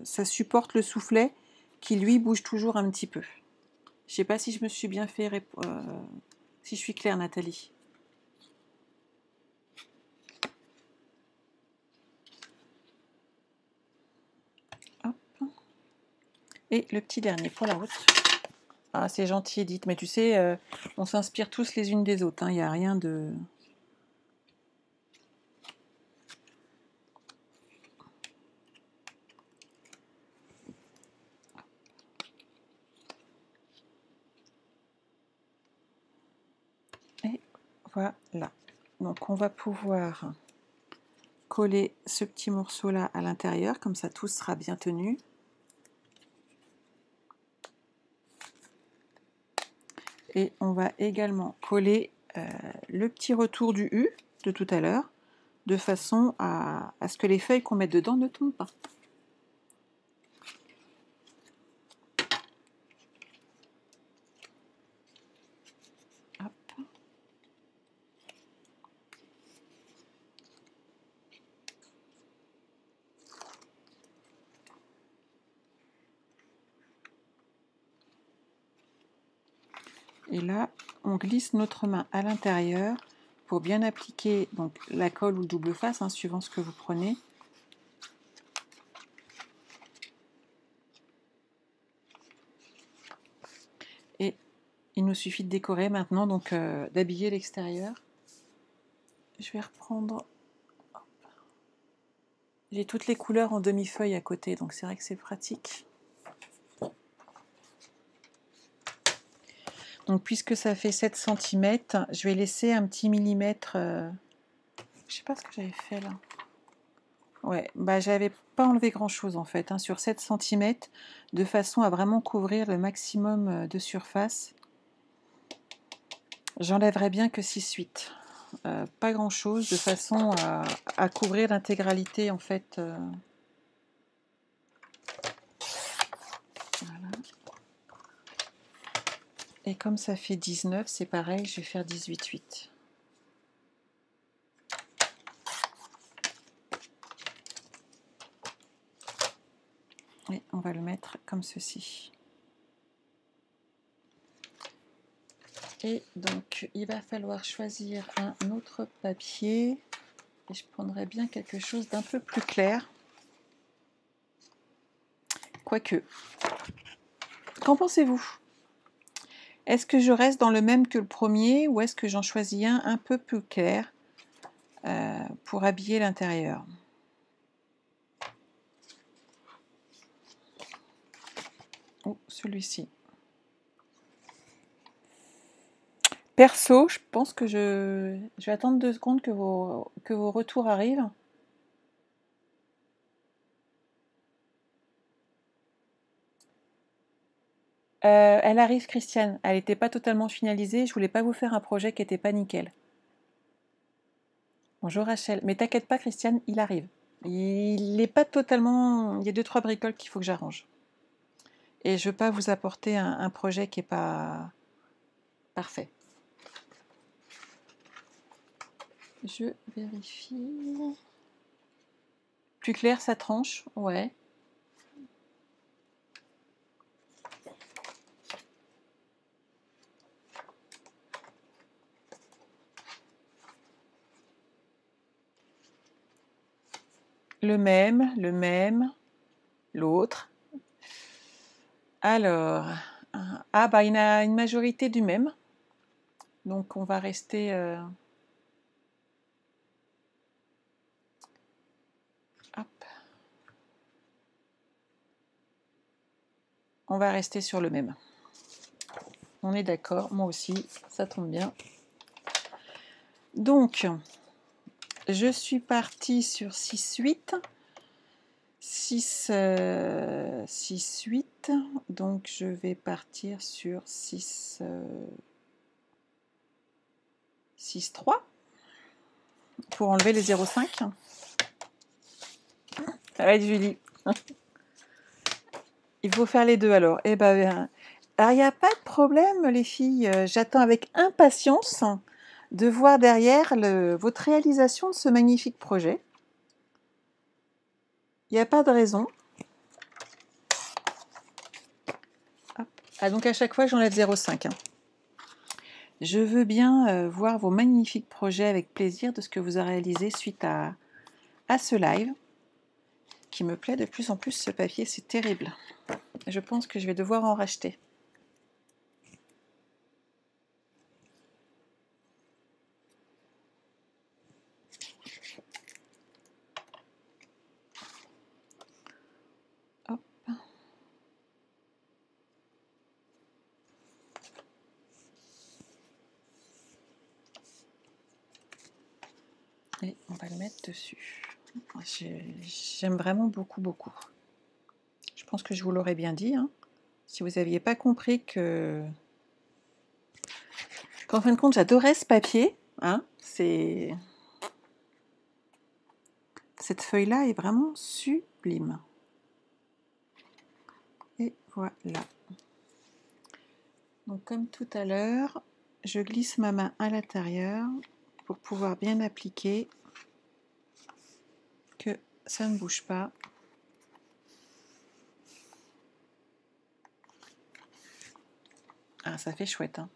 ça supporte le soufflet qui lui bouge toujours un petit peu. Je sais pas si je me suis bien fait si je suis claire, Nathalie. Hop. Et le petit dernier pour la route. Ah, c'est gentil, Edith, mais tu sais, on s'inspire tous les unes des autres. Il n'y a rien de... Et voilà. Donc, on va pouvoir coller ce petit morceau-là à l'intérieur, comme ça tout sera bien tenu. Et on va également coller le petit retour du U de tout à l'heure, de façon à ce que les feuilles qu'on met dedans ne tombent pas. Hop. Et là, on glisse notre main à l'intérieur pour bien appliquer donc, la colle ou le double face, suivant ce que vous prenez. Et il nous suffit de décorer maintenant, donc d'habiller l'extérieur. Je vais reprendre... J'ai toutes les couleurs en demi-feuille à côté, donc c'est vrai que c'est pratique. Donc puisque ça fait 7 cm, je vais laisser un petit millimètre... Je sais pas ce que j'avais fait là. Ouais, bah j'avais pas enlevé grand chose en fait, sur 7 cm, de façon à vraiment couvrir le maximum de surface. J'enlèverai bien que 6/8. Pas grand chose, de façon à couvrir l'intégralité en fait. Voilà. Et comme ça fait 19, c'est pareil, je vais faire 18/8. Et on va le mettre comme ceci. Et donc, il va falloir choisir un autre papier. Et je prendrai bien quelque chose d'un peu plus clair. Quoique. Qu'en pensez-vous? Est-ce que je reste dans le même que le premier ou est-ce que j'en choisis un peu plus clair pour habiller l'intérieur? Oh, celui-ci. Perso, je pense que je vais attendre 2 secondes que vos retours arrivent. Elle arrive, Christiane. Elle n'était pas totalement finalisée. Je voulais pas vous faire un projet qui n'était pas nickel. Bonjour Rachel. Mais t'inquiète pas, Christiane, il arrive. Il n'est pas totalement... Il y a 2-3 bricoles qu'il faut que j'arrange. Et je ne veux pas vous apporter un projet qui n'est pas parfait. Je vérifie. Plus clair, ça tranche, ouais. Le même, l'autre. Alors, ah bah il y a une majorité du même. Donc on va rester... hop. On va rester sur le même. On est d'accord, moi aussi, ça tombe bien. Donc, je suis partie sur 6-8. 6, 8. Donc, je vais partir sur 6, 3 pour enlever les 0,5. Allez, Julie. Il faut faire les deux alors. Eh ben, alors, il n'y a pas de problème, les filles. J'attends avec impatience de voir derrière votre réalisation de ce magnifique projet. Il n'y a pas de raison. Hop. Ah, donc à chaque fois, j'enlève 0,5. Je veux bien voir vos magnifiques projets avec plaisir de ce que vous avez réalisé suite à ce live qui me plaît de plus en plus. Ce papier, c'est terrible. Je pense que je vais devoir en racheter. Hop. Et on va le mettre dessus. J'aime vraiment beaucoup, beaucoup. Je pense que je vous l'aurais bien dit. Hein. Si vous n'aviez pas compris qu'en fin de compte, j'adorais ce papier. Hein. Cette feuille-là est vraiment sublime. Et voilà. Donc comme tout à l'heure, je glisse ma main à l'intérieur pour pouvoir bien appliquer, que ça ne bouge pas. Ah, ça fait chouette. Hein.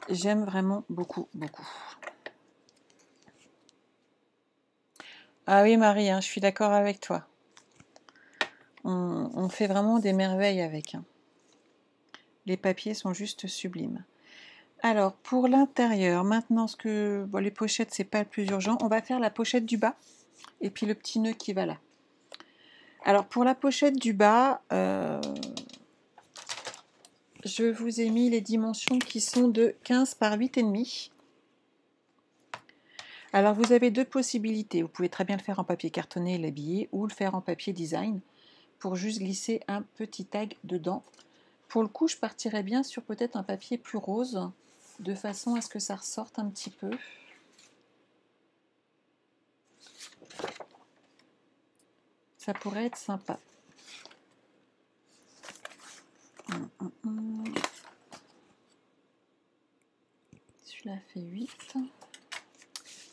J'aime vraiment beaucoup, beaucoup. Ah oui, Marie, hein, je suis d'accord avec toi. On fait vraiment des merveilles avec. Hein. Les papiers sont juste sublimes. Alors, pour l'intérieur, maintenant, les pochettes, c'est pas le plus urgent. On va faire la pochette du bas et puis le petit nœud qui va là. Alors, pour la pochette du bas, je vous ai mis les dimensions qui sont de 15 par 8,5. Alors, vous avez deux possibilités. Vous pouvez très bien le faire en papier cartonné et l'habiller ou le faire en papier design pour juste glisser un petit tag dedans. Pour le coup, je partirais bien sur peut-être un papier plus rose de façon à ce que ça ressorte un petit peu. Ça pourrait être sympa. Celui-là fait 8.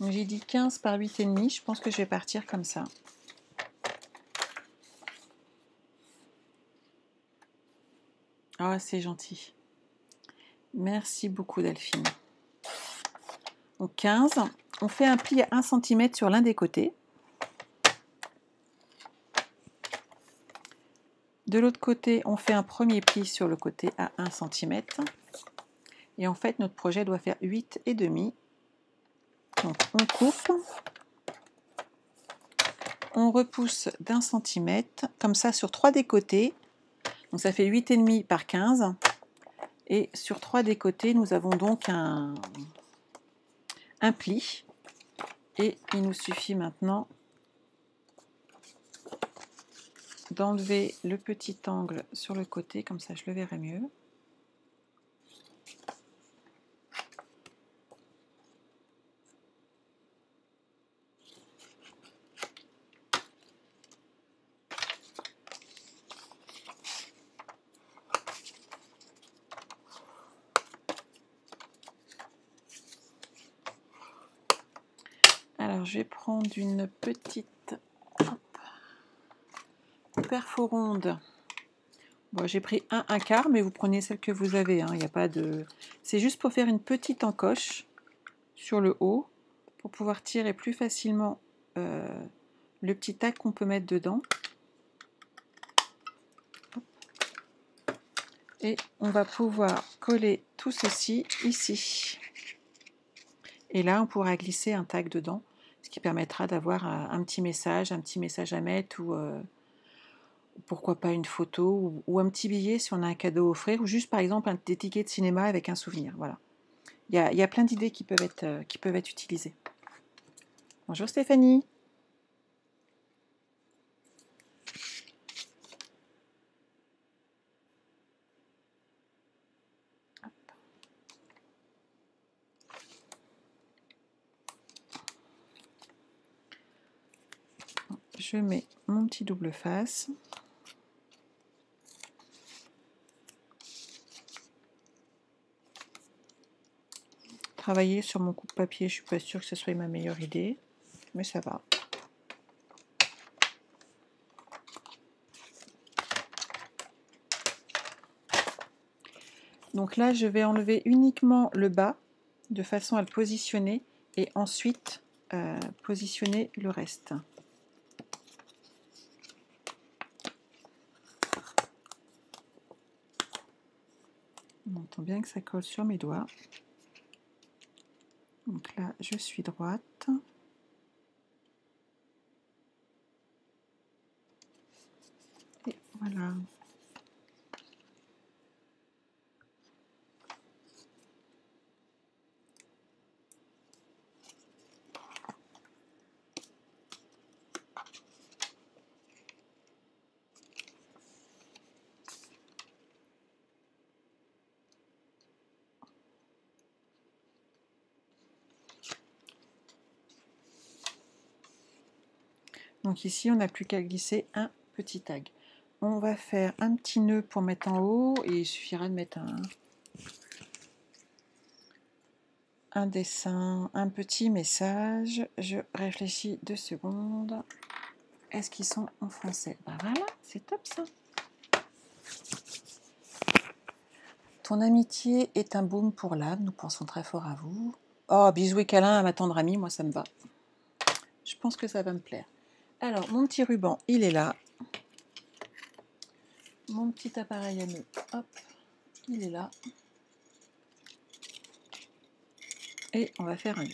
Donc j'ai dit 15 par 8,5. Je pense que je vais partir comme ça. Ah, c'est gentil. Merci beaucoup, Delphine. Donc 15. On fait un pli à 1 cm sur l'un des côtés. De l'autre côté, on fait un premier pli sur le côté à 1 cm. Et en fait, notre projet doit faire 8,5. Donc on coupe. On repousse d'1 centimètre, comme ça sur 3 des côtés. Donc ça fait 8,5 par 15. Et sur 3 des côtés, nous avons donc un pli. Et il nous suffit maintenant d'enlever le petit angle sur le côté, comme ça je le verrai mieux. je vais prendre une petite perforonde. Bon, j'ai pris un quart, mais vous prenez celle que vous avez. Hein, y a pas de... C'est juste pour faire une petite encoche sur le haut, pour pouvoir tirer plus facilement le petit tac qu'on peut mettre dedans. Et on va pouvoir coller tout ceci ici. Et là, on pourra glisser un tag dedans, ce qui permettra d'avoir un petit message à mettre, ou pourquoi pas une photo, ou un petit billet si on a un cadeau à offrir, ou juste par exemple un des tickets de cinéma avec un souvenir. Voilà. Il y a plein d'idées qui peuvent être utilisées. Bonjour Stéphanie. Je mets mon petit double face. Travailler sur mon coupe-papier, je ne suis pas sûre que ce soit ma meilleure idée, mais ça va. Donc là, je vais enlever uniquement le bas, de façon à le positionner, et ensuite positionner le reste. On entend bien que ça colle sur mes doigts. Donc là, je suis droite. Et voilà. Donc ici, on n'a plus qu'à glisser un petit tag. On va faire un petit nœud pour mettre en haut, et il suffira de mettre un dessin, un petit message. Je réfléchis 2 secondes. Est-ce qu'ils sont en français? Ben voilà, c'est top ça. Ton amitié est un baume pour l'âme, nous pensons très fort à vous. Oh, bisous et câlins à ma tendre amie, moi ça me va. Je pense que ça va me plaire. Alors, mon petit ruban, il est là. Mon petit appareil à nœud, hop, il est là. Et on va faire un nœud.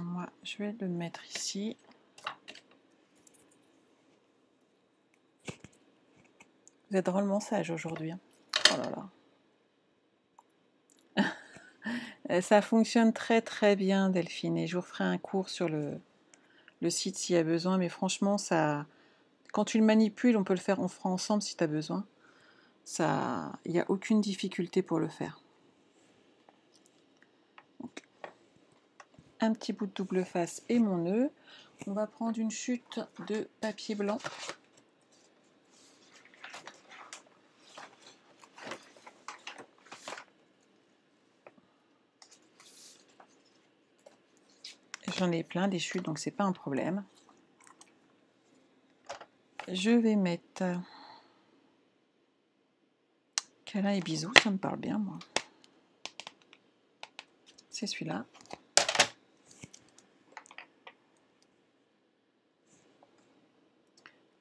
Moi, je vais le mettre ici. Vous êtes drôlement sage aujourd'hui. Hein. Oh là là. Ça fonctionne très très bien, Delphine. Et je vous referai un cours sur le site s'il y a besoin. Mais franchement, ça, quand tu le manipules, on peut le faire, on fera ensemble si tu as besoin. Ça, il n'y a aucune difficulté pour le faire. Donc, un petit bout de double face et mon nœud. On va prendre une chute de papier blanc. J'en ai plein des chutes, donc c'est pas un problème. Je vais mettre câlin et bisous, ça me parle bien moi. C'est celui-là.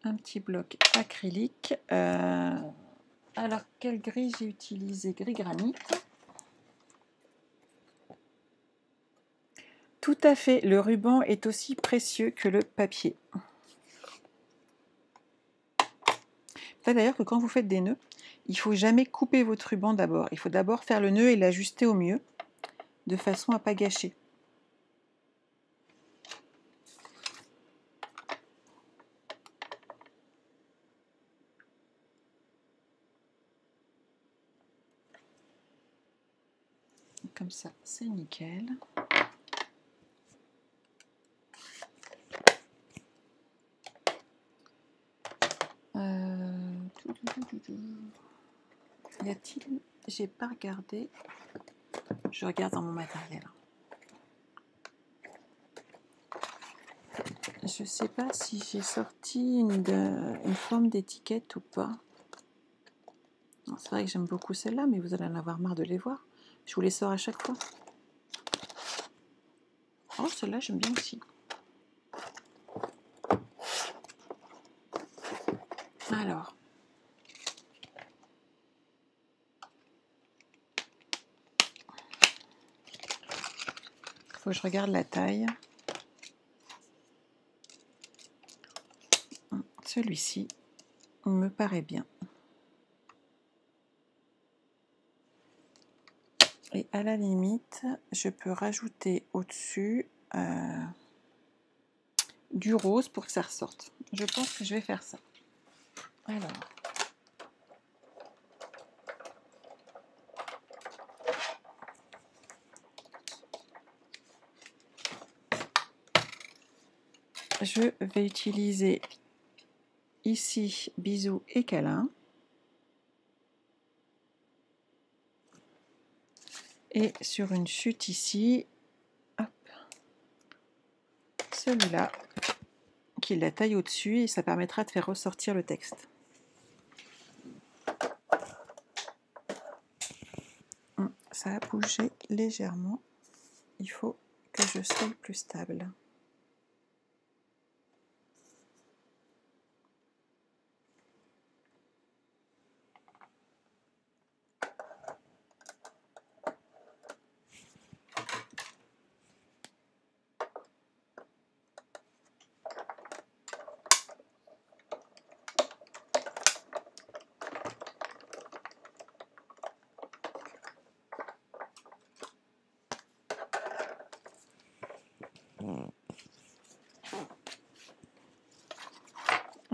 Un petit bloc acrylique. Alors, quel gris j'ai utilisé? Gris granit. Tout à fait, le ruban est aussi précieux que le papier. De toute rappelle d'ailleurs que quand vous faites des nœuds, il ne faut jamais couper votre ruban d'abord. Il faut d'abord faire le nœud et l'ajuster au mieux, de façon à ne pas gâcher. Comme ça, c'est nickel. Y a-t-il... J'ai pas regardé. Je regarde dans mon matériel. Je sais pas si j'ai sorti une forme d'étiquette ou pas. C'est vrai que j'aime beaucoup celle-là, mais vous allez en avoir marre de les voir. Je vous les sors à chaque fois. Oh, celle-là, j'aime bien aussi. Alors. Il faut que je regarde la taille. Celui-ci me paraît bien. Et à la limite, je peux rajouter au-dessus du rose pour que ça ressorte. Je pense que je vais faire ça. Alors. Je vais utiliser ici bisous et câlins. Et sur une chute ici, celui-là, qui la taille au-dessus, et ça permettra de faire ressortir le texte. Ça a bougé légèrement. Il faut que je sois plus stable.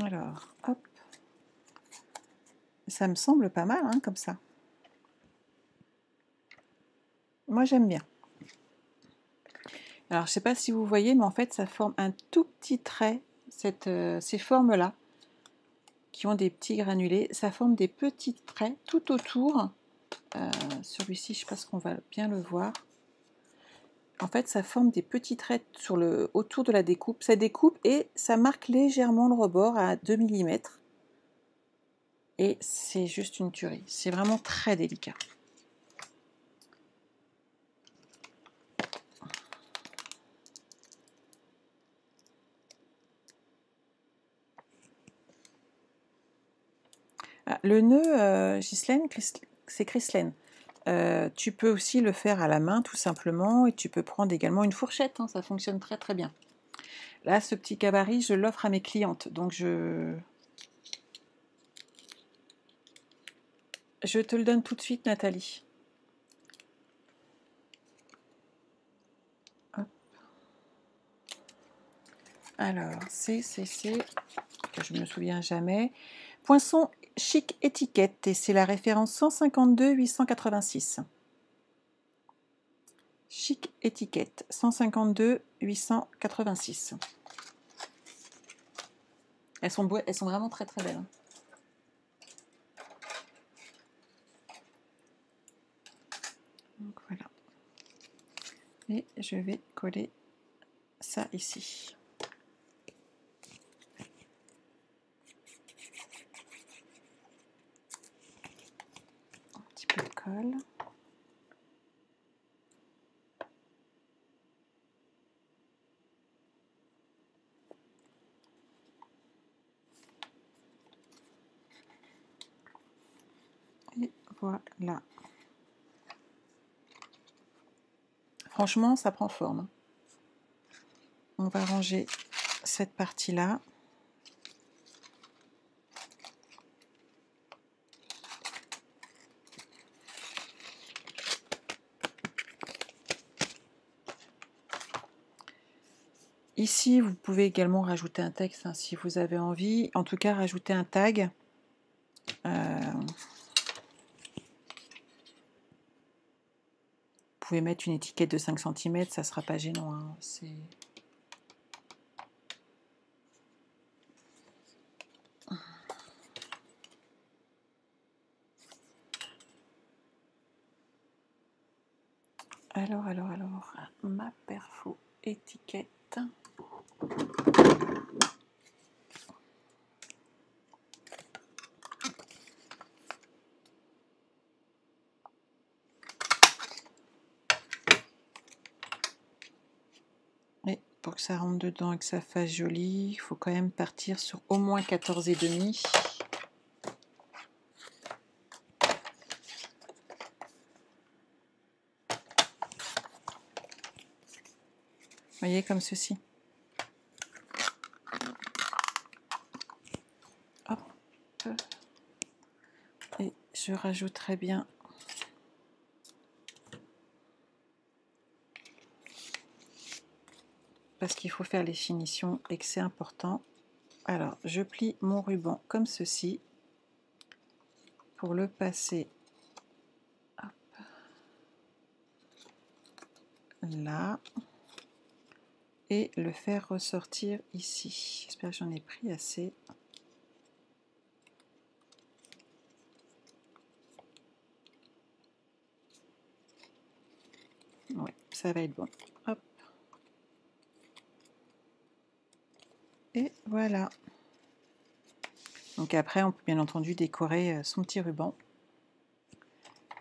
Alors, hop. Ça me semble pas mal, hein, comme ça. Moi, j'aime bien. Alors, je ne sais pas si vous voyez, mais en fait, ça forme un tout petit trait, ces formes-là, qui ont des petits granulés. Ça forme des petits traits tout autour. Celui-ci, je pense qu'on va bien le voir. En fait, ça forme des petits traits autour de la découpe. Ça découpe et ça marque légèrement le rebord à 2 mm. Et c'est juste une tuerie. C'est vraiment très délicat. Ah, le nœud, Ghislaine, c'est Chrislaine. Tu peux aussi le faire à la main tout simplement et tu peux prendre également une fourchette, hein, ça fonctionne très très bien. Là, ce petit gabarit, je l'offre à mes clientes, donc je te le donne tout de suite, Nathalie. Hop. Alors, c'est que je me souviens jamais. Poinçon Chic Étiquette, et c'est la référence 152 886. Chic Étiquette 152 886. Elles sont vraiment très très belles. Donc voilà. Et je vais coller ça ici. Un petit peu de colle. Et voilà. Franchement, ça prend forme. On va ranger cette partie-là. Ici, vous pouvez également rajouter un texte hein, si vous avez envie. En tout cas, rajouter un tag. Vous pouvez mettre une étiquette de 5 cm, ça ne sera pas gênant. Hein. Alors, ma perfo étiquette. Et pour que ça rentre dedans et que ça fasse joli, il faut quand même partir sur au moins 14,5. Vous voyez, comme ceci. Hop. Et je rajouterai bien parce qu'il faut faire les finitions et que c'est important. Alors, je plie mon ruban comme ceci pour le passer hop, là et le faire ressortir ici. J'espère que j'en ai pris assez. Oui, ça va être bon. Hop. Et voilà. Donc après, on peut bien entendu décorer son petit ruban.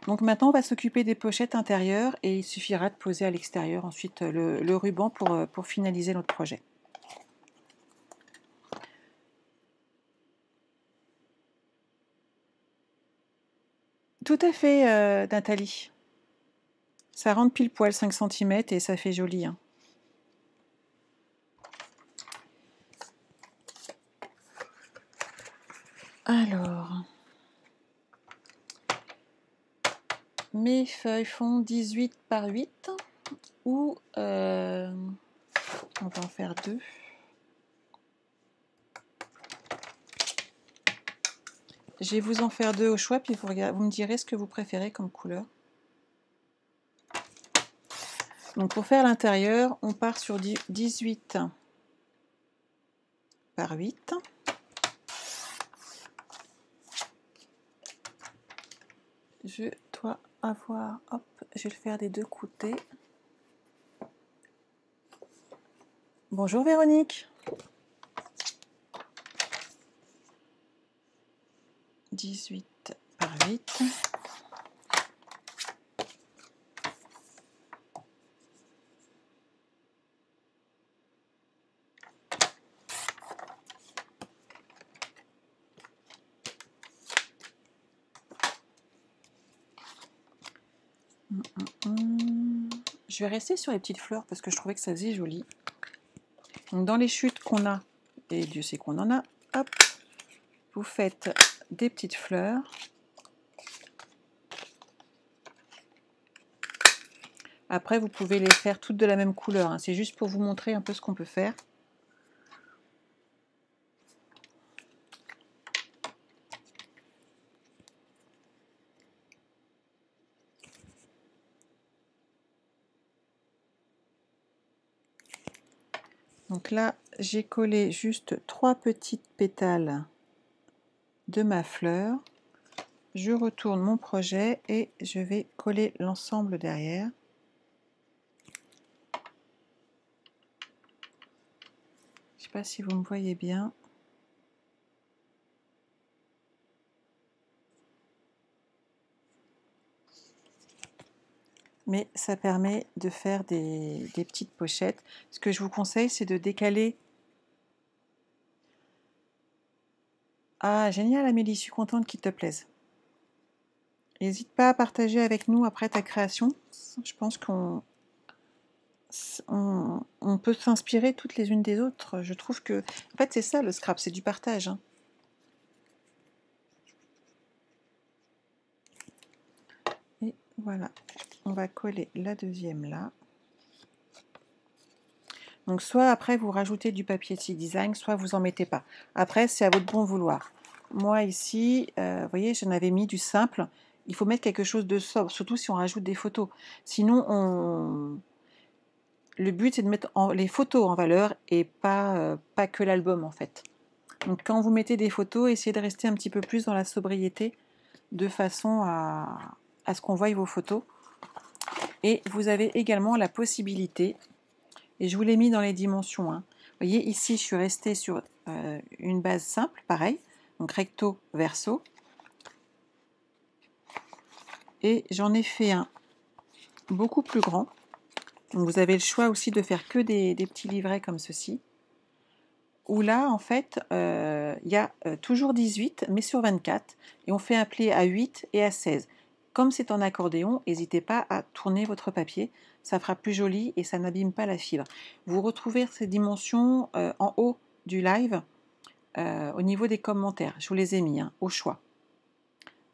Donc maintenant, on va s'occuper des pochettes intérieures et il suffira de poser à l'extérieur ensuite le ruban pour finaliser notre projet. Tout à fait, Nathalie. Ça rentre pile poil 5 cm et ça fait joli. Hein. Alors, mes feuilles font 18 par 8 ou on va en faire 2. Je vais vous en faire 2 au choix, puis vous me direz ce que vous préférez comme couleur. Donc pour faire l'intérieur, on part sur 18 par 8. Je dois avoir, hop, je vais le faire des deux côtés. Bonjour Véronique. 18 par 8. Je vais rester sur les petites fleurs parce que je trouvais que ça faisait joli. Donc dans les chutes qu'on a, et Dieu sait qu'on en a, hop, vous faites des petites fleurs. Après, vous pouvez les faire toutes de la même couleur. Hein. C'est juste pour vous montrer un peu ce qu'on peut faire. Donc là, j'ai collé juste 3 petites pétales de ma fleur. Je retourne mon projet et je vais coller l'ensemble derrière. Je ne sais pas si vous me voyez bien. Mais ça permet de faire des petites pochettes. Ce que je vous conseille, c'est de décaler. Ah, génial Amélie, je suis contente qu'il te plaise. N'hésite pas à partager avec nous après ta création. Je pense qu'on peut s'inspirer toutes les unes des autres. Je trouve que, en fait, c'est ça le scrap, c'est du partage. Hein. Et voilà, on va coller la deuxième là. Donc soit après vous rajoutez du papier T-Design, soit vous en mettez pas. Après c'est à votre bon vouloir. Moi ici, vous voyez, j'en avais mis du simple. Il faut mettre quelque chose de sobre, surtout si on rajoute des photos. Sinon, le but c'est de mettre les photos en valeur et pas que l'album en fait. Donc quand vous mettez des photos, essayez de rester un petit peu plus dans la sobriété de façon à ce qu'on voie vos photos. Et vous avez également la possibilité, et je vous l'ai mis dans les dimensions, hein. Vous voyez ici je suis restée sur une base simple, pareil, donc recto verso, et j'en ai fait un beaucoup plus grand. Donc vous avez le choix aussi de faire que des petits livrets comme ceci, où là en fait il y a toujours 18 mais sur 24, et on fait un pli à 8 et à 16. Comme c'est en accordéon, n'hésitez pas à tourner votre papier, ça fera plus joli et ça n'abîme pas la fibre. Vous retrouvez ces dimensions en haut du live, au niveau des commentaires. Je vous les ai mis au choix.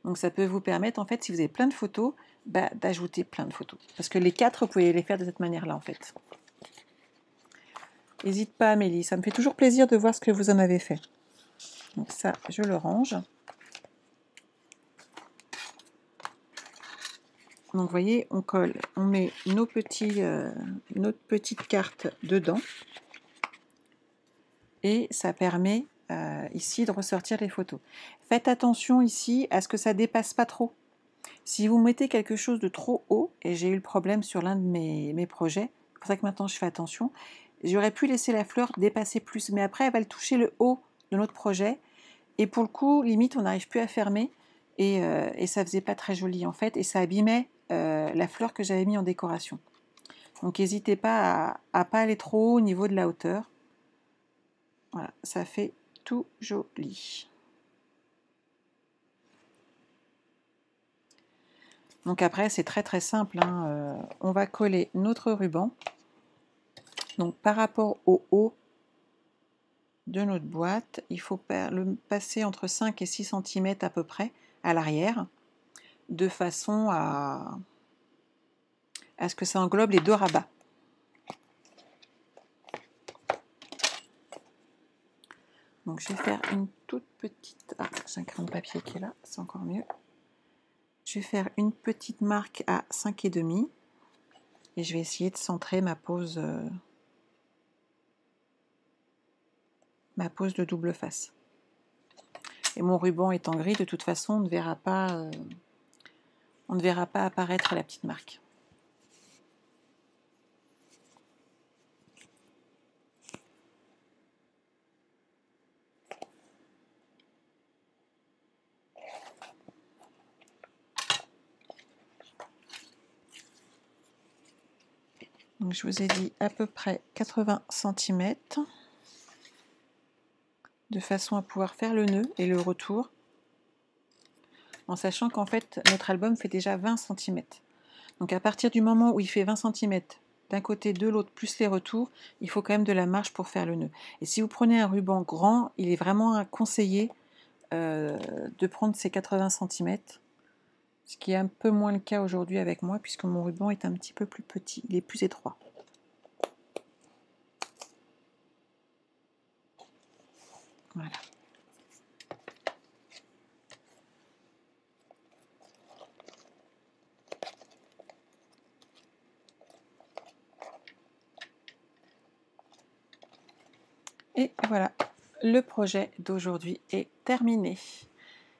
Donc ça peut vous permettre, en fait, si vous avez plein de photos, d'ajouter plein de photos. Parce que les 4, vous pouvez les faire de cette manière-là, en fait. N'hésite pas, Amélie, ça me fait toujours plaisir de voir ce que vous en avez fait. Donc ça, je le range. Donc vous voyez, on colle, on met notre petite carte dedans. Et ça permet ici de ressortir les photos. Faites attention ici à ce que ça dépasse pas trop. Si vous mettez quelque chose de trop haut, et j'ai eu le problème sur l'un de mes projets, c'est pour ça que maintenant je fais attention, j'aurais pu laisser la fleur dépasser plus, mais après elle va le toucher le haut de notre projet, et pour le coup, limite, on n'arrive plus à fermer, et ça faisait pas très joli en fait, et ça abîmait la fleur que j'avais mis en décoration. Donc n'hésitez pas à pas aller trop haut au niveau de la hauteur. Voilà, ça fait tout joli. Donc après, c'est très très simple, hein. On va coller notre ruban. Donc par rapport au haut de notre boîte, il faut le passer entre 5 et 6 cm à peu près à l'arrière, de façon à ce que ça englobe les deux rabats. Donc je vais faire une toute petite... Ah, j'ai un crayon de papier qui est là, c'est encore mieux. Je vais faire une petite marque à 5,5 et je vais essayer de centrer ma pose de double face. Et mon ruban étant gris, de toute façon, on ne verra pas apparaître la petite marque. Donc je vous ai dit à peu près 80 cm, de façon à pouvoir faire le nœud et le retour, en sachant qu'en fait notre album fait déjà 20 cm. Donc à partir du moment où il fait 20 cm d'un côté, de l'autre, plus les retours, il faut quand même de la marge pour faire le nœud. Et si vous prenez un ruban grand, il est vraiment conseillé de prendre ces 80 cm, ce qui est un peu moins le cas aujourd'hui avec moi, puisque mon ruban est un petit peu plus petit, il est plus étroit. Voilà. Et voilà, le projet d'aujourd'hui est terminé.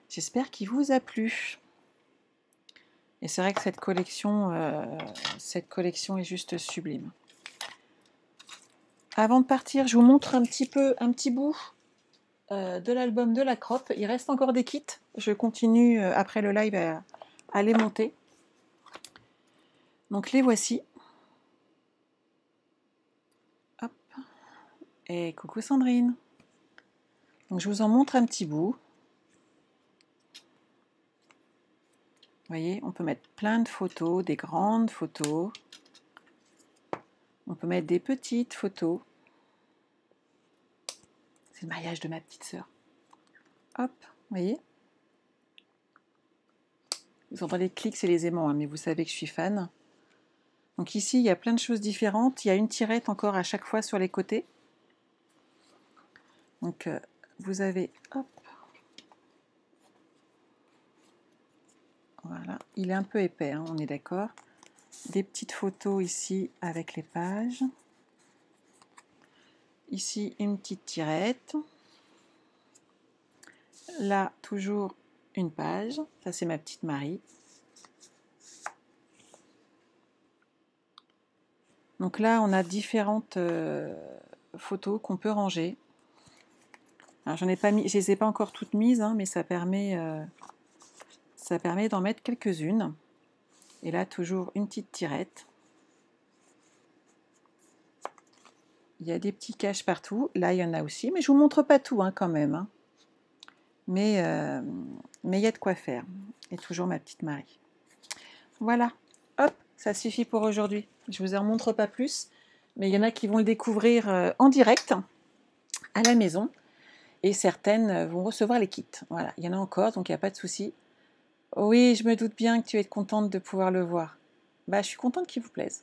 J'espère qu'il vous a plu. Et c'est vrai que cette collection est juste sublime. Avant de partir, je vous montre un petit bout de l'album de la Crop. Il reste encore des kits. Je continue après le live à les monter. Donc les voici. Hop. Et coucou Sandrine. Donc je vous en montre un petit bout. Vous voyez, on peut mettre plein de photos, des grandes photos. On peut mettre des petites photos. C'est le mariage de ma petite sœur. Hop, vous voyez. Vous entendez les clics et les aimants, hein, mais vous savez que je suis fan. Donc ici, il y a plein de choses différentes. Il y a une tirette encore à chaque fois sur les côtés. Donc vous avez, hop, voilà, il est un peu épais, hein, on est d'accord. Des petites photos ici avec les pages. Ici, une petite tirette. Là, toujours une page. Ça, c'est ma petite Marie. Donc là, on a différentes photos qu'on peut ranger. Alors, j'en ai pas mis, je les ai pas encore toutes mises, hein, mais ça permet d'en mettre quelques-unes. Et là, toujours une petite tirette. Il y a des petits caches partout. Là, il y en a aussi, mais je vous montre pas tout, hein, quand même. Hein. Mais il y a de quoi faire. Et toujours ma petite Marie. Voilà. Hop, ça suffit pour aujourd'hui. Je vous en montre pas plus, mais il y en a qui vont le découvrir en direct à la maison. Et certaines vont recevoir les kits. Voilà, il y en a encore, donc il n'y a pas de souci. Oui, je me doute bien que tu es contente de pouvoir le voir. Bah, je suis contente qu'il vous plaise.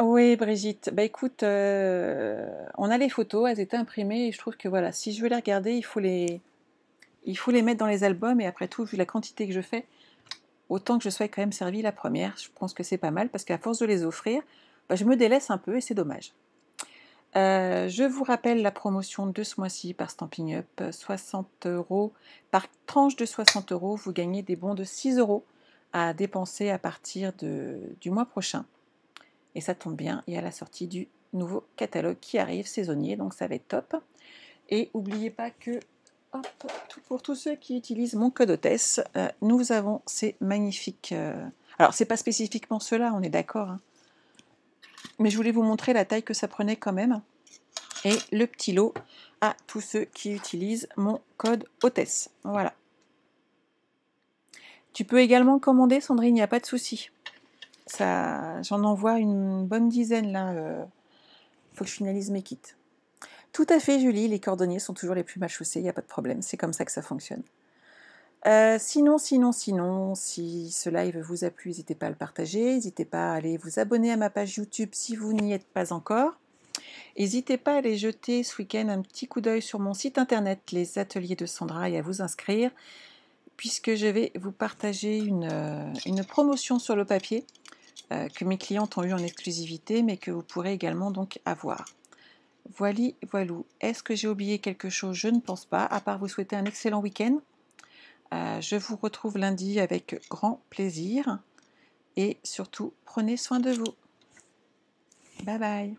Oui, Brigitte. Bah écoute, on a les photos, elles étaient imprimées et je trouve que voilà, si je veux les regarder, il faut les mettre dans les albums et après tout, vu la quantité que je fais, autant que je sois quand même servie la première. Je pense que c'est pas mal parce qu'à force de les offrir, bah, je me délaisse un peu et c'est dommage. Je vous rappelle la promotion de ce mois-ci par Stampin' Up, 60 €. Par tranche de 60 €, vous gagnez des bons de 6 € à dépenser à partir du mois prochain. Et ça tombe bien, il y a la sortie du nouveau catalogue qui arrive, saisonnier, donc ça va être top. Et n'oubliez pas que, hop, pour tous ceux qui utilisent mon code hôtesse, nous avons ces magnifiques... alors, c'est pas spécifiquement ceux-là, on est d'accord, hein, mais je voulais vous montrer la taille que ça prenait quand même. Et le petit lot à tous ceux qui utilisent mon code hôtesse. Voilà. Tu peux également commander, Sandrine, il n'y a pas de souci. J'en envoie une bonne dizaine là. Faut que je finalise mes kits. Tout à fait, Julie, les cordonniers sont toujours les plus mal chaussés, il n'y a pas de problème, c'est comme ça que ça fonctionne. Sinon, si ce live vous a plu, n'hésitez pas à le partager, n'hésitez pas à aller vous abonner à ma page YouTube si vous n'y êtes pas encore. N'hésitez pas à aller jeter ce week-end un petit coup d'œil sur mon site internet, les ateliers de Sandra, et à vous inscrire, puisque je vais vous partager une promotion sur le papier que mes clientes ont eu en exclusivité, mais que vous pourrez également donc avoir. Voilou. Est-ce que j'ai oublié quelque chose? Je ne pense pas, à part vous souhaiter un excellent week-end. Je vous retrouve lundi avec grand plaisir. Et surtout, prenez soin de vous. Bye bye.